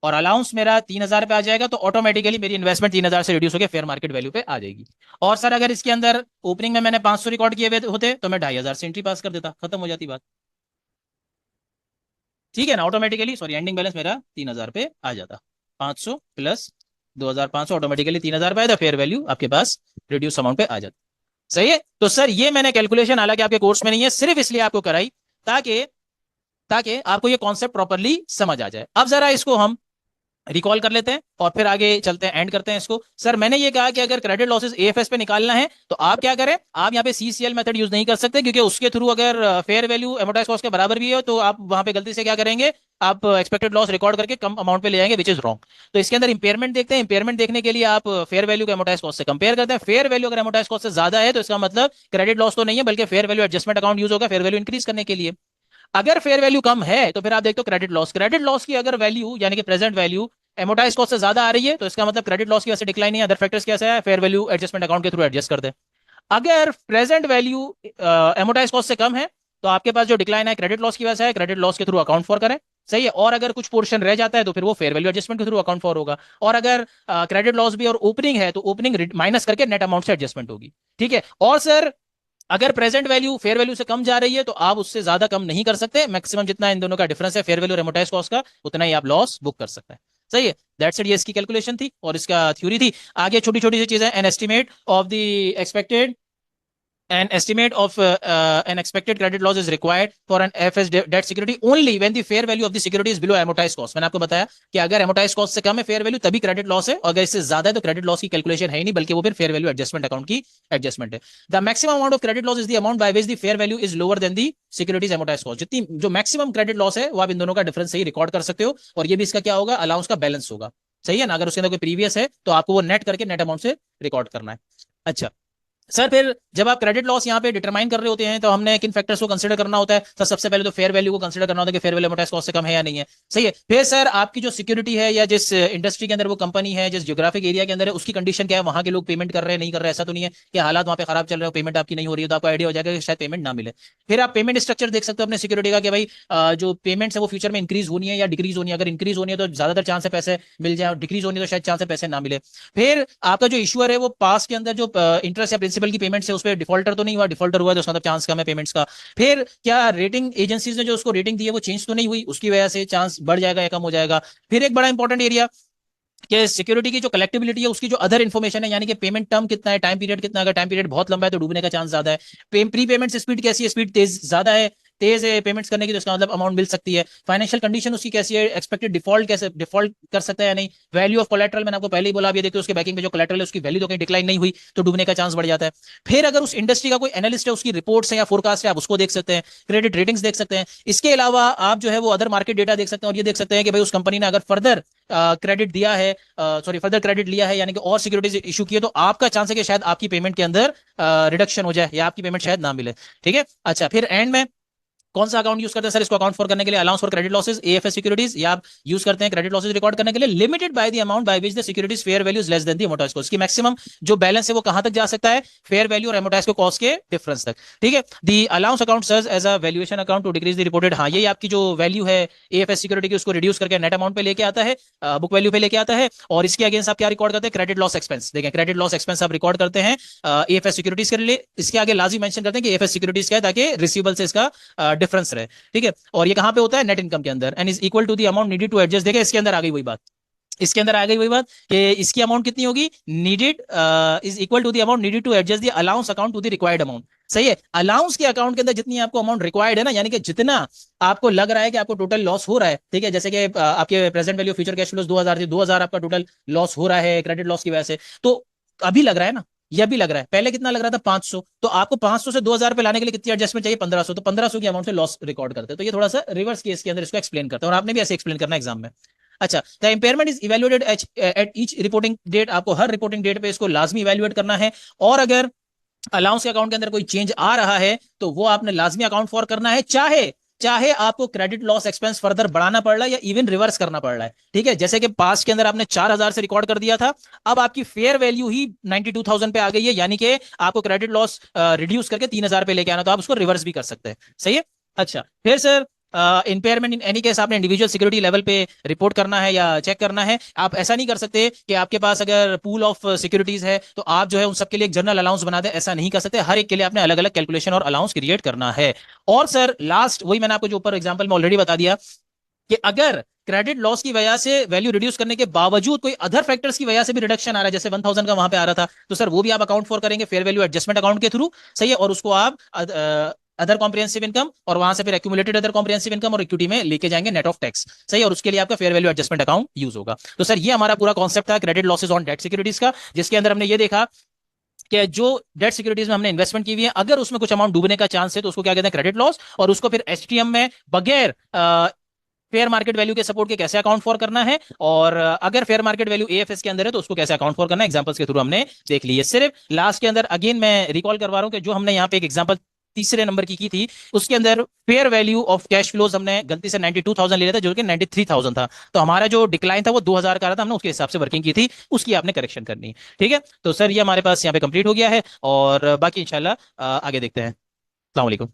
और अलाउंस मेरा 3,000 पे आ जाएगा, तो ऑटोमेटिकली मेरी इन्वेस्टमेंट 3,000 से रिड्यूस होकर फेयर मार्केट वैल्यू पे आ जाएगी। और सर अगर इसके अंदर ओपनिंग में मैंने 500 रिकॉर्ड किए हुए होते तो मैं 2,500 से एंट्री पास कर देता, खत्म हो जाती बात। ठीक है ना, ऑटोमेटिकली, सॉरी, एंडिंग बैलेंस मेरा 3,000 पे आ जाता, 500 प्लस 2,500 ऑटोमेटिकली 3,000 पे आया, फेयर वैल्यू आपके पास रिड्यूस अमाउंट पे आ जाती। सही है। तो सर ये मैंने कैलकुलेशन, हालांकि आपके कोर्स में नहीं है, सिर्फ इसलिए आपको कराई ताकि ताकि आपको ये कॉन्सेप्ट प्रॉपरली समझ आ जाए। अब जरा इसको हम रिकॉल कर लेते हैं और फिर आगे चलते हैं, एंड करते हैं इसको। सर मैंने ये कहा कि अगर क्रेडिट लॉसेस एएफएस पे निकालना है तो आप क्या करें? आप यहाँ पे सीसीएल मेथड यूज नहीं कर सकते, क्योंकि उसके थ्रू अगर फेयर वैल्यू एमोटाइज कॉस्ट के बराबर भी है तो आप वहां पे गलती से क्या करेंगे? आप एक्सपेक्टेड लॉस रिकॉर्ड करके कम अमाउंट पे ले जाएंगे, विच इज रॉन्ग। तो इसके अंदर इंपेयरमेंट देखते हैं। इंपेयरमेंट देखने के लिए आप फेयर वैल्यू को एमोटाइज कॉस्ट से कंपेयर करते हैं। फेयर वैल्यू अगर एमोटाइज कॉस्ट से ज्यादा है तो इसका मतलब क्रेडिट लॉस तो नहीं है, बल्कि fair value adjustment account use होगा फेयर वैल्यू इंक्रीज करने के लिए। अगर फेयर वैल्यू कम है तो फिर आप देखते हो क्रेडिट लॉस। क्रेडिट लॉस की अगर वैल्यू यानी कि प्रेजेंट वैल्यू एमोटाइज कॉस्ट से ज्यादा आ रही है तो इसका मतलब क्रेडिट लॉस की वजह से डिक्लाइन नहीं है, अदर फैक्टर्स कैसे है? फेयर वैल्यू एडजस्टमेंट अकाउंट के थ्रू एडजस्ट कर दे। अगर प्रेजेंट वैल्यू एमोटाइज कॉस्ट से कम है तो आपके पास जो डिक्लाइन है क्रेडिट लॉस की वजह से है, क्रेडिट लॉस के थ्रू अकाउंट फॉर करें, सही है। और अगर कुछ पोर्शन रह जाता है तो फिर वो फेयर वैल्यू एडजस्टमेंट के थ्रू अकाउंट फॉर होगा। और अगर क्रेडिट लॉस भी और ओपनिंग है तो ओपनिंग माइनस करके नेट अमाउंट से एडजस्टमेंट होगी। ठीक है। और सर अगर प्रेजेंट वैल्यू फेयर वैल्यू से कम जा रही है तो आप उससे ज्यादा कम नहीं कर सकते, मैक्सिमम जितना इन दोनों का डिफरेंस है फेयर वैल्यू और एमोटाइज कॉस्ट का, उतना ही आप लॉस बुक कर सकते हैं। सही है, दैट्स इट। ये इसकी कैलकुलेशन थी और इसका थ्योरी थी। आगे छोटी छोटी सी चीजें, an estimate of the expected an estimate of an expected credit loss is required for an FS debt security only when the fair value of the security is below amortized cost। मैंने आपको बताया कि अगर amortized cost से कम है fair value तभी credit loss है, और अगर इससे ज्यादा है तो क्रेडिट लॉस की कैलकुलेशन है ही नहीं, बल्कि वो फिर फेयर वैल्यू एडजस्टमेंट अकाउंट की एडजस्टमेंट है। The maximum amount of credit loss is the amount by which the fair value is lower than the securities amortized cost. जितनी जो मैक्सिमम क्रेडिट लॉस है वो आप इन दोनों का डिफरेंस से ही रिकॉर्ड कर सकते हो, और ये भी इसका क्या होगा? अलाउंस का बैलेंस होगा, सही है ना। अगर उसके अंदर कोई प्रीवियस है तो आपको वो नेट करके नेट अमाउंट से रिकॉर्ड करना है। अच्छा, सर फिर जब आप क्रेडिट लॉस यहाँ पे डिटरमाइन कर रहे होते हैं तो हमने किन फैक्टर्स को कंसीडर करना होता है? सर सबसे पहले तो फेयर वैल्यू को कंसीडर करना होता है कि फेयर वैल्यू अमोर्टाइज्ड कॉस्ट से कम है या नहीं है। सही है। फिर सर आपकी जो सिक्योरिटी है या जिस इंडस्ट्री के अंदर वो कंपनी है, जिस ज्योग्राफिक एरिया के अंदर है, उसकी कंडीशन क्या है, वहां के लोग पेमेंट कर रहे हैं नहीं कर रहे हैं, ऐसा तो नहीं है कि हालात वहां पे खराब चल रहे हो, पेमेंट आपकी नहीं हो रही है, तो आपको आइडिया हो जाएगा कि शायद पेमेंट ना मिले। फिर आप पेमेंट स्ट्रक्चर देख सकते हो अपने सिक्योरिटी का कि भाई जो पेमेंट्स है वो फ्यूचर में इंक्रीज होनी है या डिक्रीज होनी है। अगर इंक्रीज होनी है तो ज्यादातर चांस है पैसे मिल जाए, और डिक्रीज होनी है तो शायद चांस है पैसे ना मिले। फिर आपका जो इशूअर है वो पास के अंदर जो इंटरेस्ट या प्रिंसिपल की पेमेंट्स है उस पर डिफॉल्टर तो नहीं हुआ, डिफॉल्टर हुआ तो उसका मतलब चांस कम है पेमेंट्स का। फिर क्या रेटिंग एजेंसीज ने जो उसको रेटिंग दी है वो चेंज तो नहीं हुई, उसकी वजह से चांस बढ़ जाएगा या कम हो जाएगा। फिर एक बड़ा इंपॉर्टेंट एरिया कि सिक्योरिटी की जो कलेक्टिबिलिटी है उसकी जो अदर इन्फॉर्मेशन है, यानी कि पेमेंट टर्म कितना है, टाइम पीरियड कितना है, अगर टाइम पीरियड बहुत लंबा है तो डूबने का चांस ज्यादा है। प्री पेमेंट स्पीड कैसी है, स्पीड तेज ज्यादा है, तेज है पेमेंट्स करने की तो इसका मतलब अमाउंट मिल सकती है। फाइनेंशियल कंडीशन उसकी कैसी है, एक्सपेक्टेड डिफॉल्ट कैसे डिफॉल्ट कर सकता है या नहीं। वैल्यू ऑफ कोलेटरल मैंने आपको पहले ही बोला, आप ये देखते हो उसके बैकिंग पे जो कोलेटरल है उसकी वैल्यू तो कहीं डिक्लाइन नहीं हुई तो डूबने का चांस बढ़ जाता है। फिर अगर उस इंडस्ट्री का कोई एनालिस्ट है, उसकी रिपोर्ट्स है या फोरकास्ट है, आप उसको देख सकते हैं, क्रेडिट रेटिंग्स देख सकते हैं। इसके अलावा आप जो है वो अदर मार्केट डेटा देख सकते हैं और ये देख सकते हैं कि भाई उस कंपनी ने अगर फर्दर क्रेडिट दिया है, सॉरी फर्दर क्रेडिट लिया है यानी कि और सिक्योरिटीज इशू की है, तो आपका चांस है कि शायद आपकी पेमेंट के अंदर रिडक्शन हो जाए या आपकी पेमेंट शायद ना मिले। ठीक है। अच्छा फिर एंड में कौन सा अकाउंट यूज करते हैं सर इसको अकाउंट फॉर करने के लिए? Allowance for credit losses, AFS securities, या आप यूज करते हैं क्रेडिट लॉसेस रिकॉर्ड करने के लिए limited by the amount by which the securities fair value is less than the amortised cost. की मैक्सिमम जो बैलेंस है वो कहां तक जा सकता है? फेयर वैल्यू और अमोर्टाइज्ड कॉस्ट के डिफरेंस तक। ठीक है। The allowance account serves as a valuation account to decrease the reported, हाँ ये आपकी जो वैल्यू है एएफएस सिक्योरिटी की उसको रिड्यूस करके नेट अमाउंट पे लेके आता है, बुक वैल्यू पे लेके आता है। और इसके अगेंस्ट आप क्या रिकॉर्ड करते हैं? Credit loss expense. देखें क्रेडिट लॉस एक्सपेंस आप रिकॉर्ड करते हैं एएफएस सिक्योरिटीज के लिए। इसके आगे लाजिम मेंशन करते हैं कि एएफएस सिक्योरिटीज क्या है ताकि रिसीवेबल से इसका डिफरेंस रहे। ठीक है। और ये कहां पे होता है? नेट इनकम के अंदर। And is equal to the amount needed to adjust. देखिए इसके अंदर आ गई वही बात, इसके अंदर आ गई वही बात कि इसकी अमाउंट कितनी होगी? Needed is equal to the amount needed to adjust the allowance account to the required amount. सही है। अलाउंस के अकाउंट के अंदर जितनी आपको अमाउंट रिक्वायर्ड है ना, यानी कि जितना आपको लग रहा है कि आपको टोटल लॉस हो रहा है, ठीक है, जैसे कि आपके present value future cash flows 2000 थी, 2000 आपका टोटल लॉस हो रहा है क्रेडिट लॉस की वजह से, तो अभी लग रहा है ना, यह भी लग रहा है। पहले कितना लग रहा था? 500। तो आपको 500 से 2000 पे लाने के लिए कितनी एडजस्टमेंट चाहिए? 1500। तो 1500 की अमाउंट से लॉस रिकॉर्ड करते हैं। तो ये थोड़ा सा रिवर्स केस के अंदर इसको एक्सप्लेन करते हैं और आपने भी ऐसे एक्सप्लेन करना एग्जाम में। अच्छा, the impairment is evaluated at each reporting date. आपको हर रिपोर्टिंग डेट पे इसको लाजमी इवेल्युएट करना है। और अगर अलाउंस के अकाउंट के अंदर कोई चेंज आ रहा है तो वो आपने लाजमी अकाउंट फॉर करना है, चाहे चाहे आपको क्रेडिट लॉस एक्सपेंस फर्दर बढ़ाना पड़ रहा है या इवन रिवर्स करना पड़ रहा है। ठीक है। जैसे कि पास्ट के अंदर आपने 4000 से रिकॉर्ड कर दिया था, अब आपकी फेयर वैल्यू ही 92,000 पे आ गई है, यानी कि आपको क्रेडिट लॉस रिड्यूस करके 3000 पे लेके आना, तो आप उसको रिवर्स भी कर सकते हैं। सही है। अच्छा फिर sir impairment in any case आपने इंडिविजुअल सिक्योरिटी लेवल पे रिपोर्ट करना है या चेक करना है। आप ऐसा नहीं कर सकते कि आपके पास अगर पूल ऑफ सिक्योरिटीज है तो आप जो है उन सबके लिए एक जनरल अलाउंस बना दे, ऐसा नहीं कर सकते। हर एक के लिए आपने अलग अलग कैलकुलेशन और अलाउंस क्रिएट करना है। और सर लास्ट वही मैंने आपको जो ऊपर एग्जाम्पल में ऑलरेडी बता दिया कि अगर क्रेडिट लॉस की वजह से वैल्यू रिड्यूस करने के बावजूद कोई अदर फैक्टर्स की वजह से भी रिडक्शन आ रहा है, जैसे 1000 का वहां पे आ रहा था, तो सर वो भी आप अकाउंट फॉर करेंगे फेयर वैल्यू एडजस्टमेंट अकाउंट के थ्रू। सही है। और उसको आप अदर कॉम्प्रिहेंसिव इनकम और वहां से फिर एक्यूमुलेटेड अदर कॉम्प्रिहेंसिव इनकम और इक्विटी में लेके जाएंगे नेट ऑफ टैक्स। सही है। और उसके लिए आपका fair value adjustment account use होगा। तो सर ये हमारा पूरा कॉन्सेप्ट था credit losses on debt securities का, जिसके अंदर हमने ये देखा कि जो डेट सिक्योरिटीज में हमने इन्वेस्टमेंट की हुई है, अगर उसमें कुछ अमाउंट डूबने का चांस है तो उसको क्या कहते हैं? Credit loss. और उसको फिर एचटीएम में बगैर फेयर मार्केट वैल्यू के सपोर्ट के कैसे अकाउंट फॉर करना है, और अगर फेयर मार्केट वैल्यू एएफएस के अंदर है तो उसको कैसे अकाउंट फॉर करना है, एग्जांपल्स के थ्रू हमने देख ली है। सिर्फ लास्ट के अंदर अगेन मैं रिकॉल करवा रहा हूं कि जो हमने यहाँ पे एक एग्जांपल तीसरे नंबर की थी, उसके अंदर fair value of cash flows हमने गलती से 92,000 ले लिया था जो कि 93,000 था। तो हमारा जो डिक्लाइन था वो 2000 का रहा था, हमने उसके हिसाब से वर्किंग की थी, उसकी आपने करेक्शन करनी है। ठीक है। तो सर ये हमारे पास यहाँ पे कंप्लीट हो गया है और बाकी इंशाल्लाह आगे देखते हैं। अस्सलाम वालेकुम।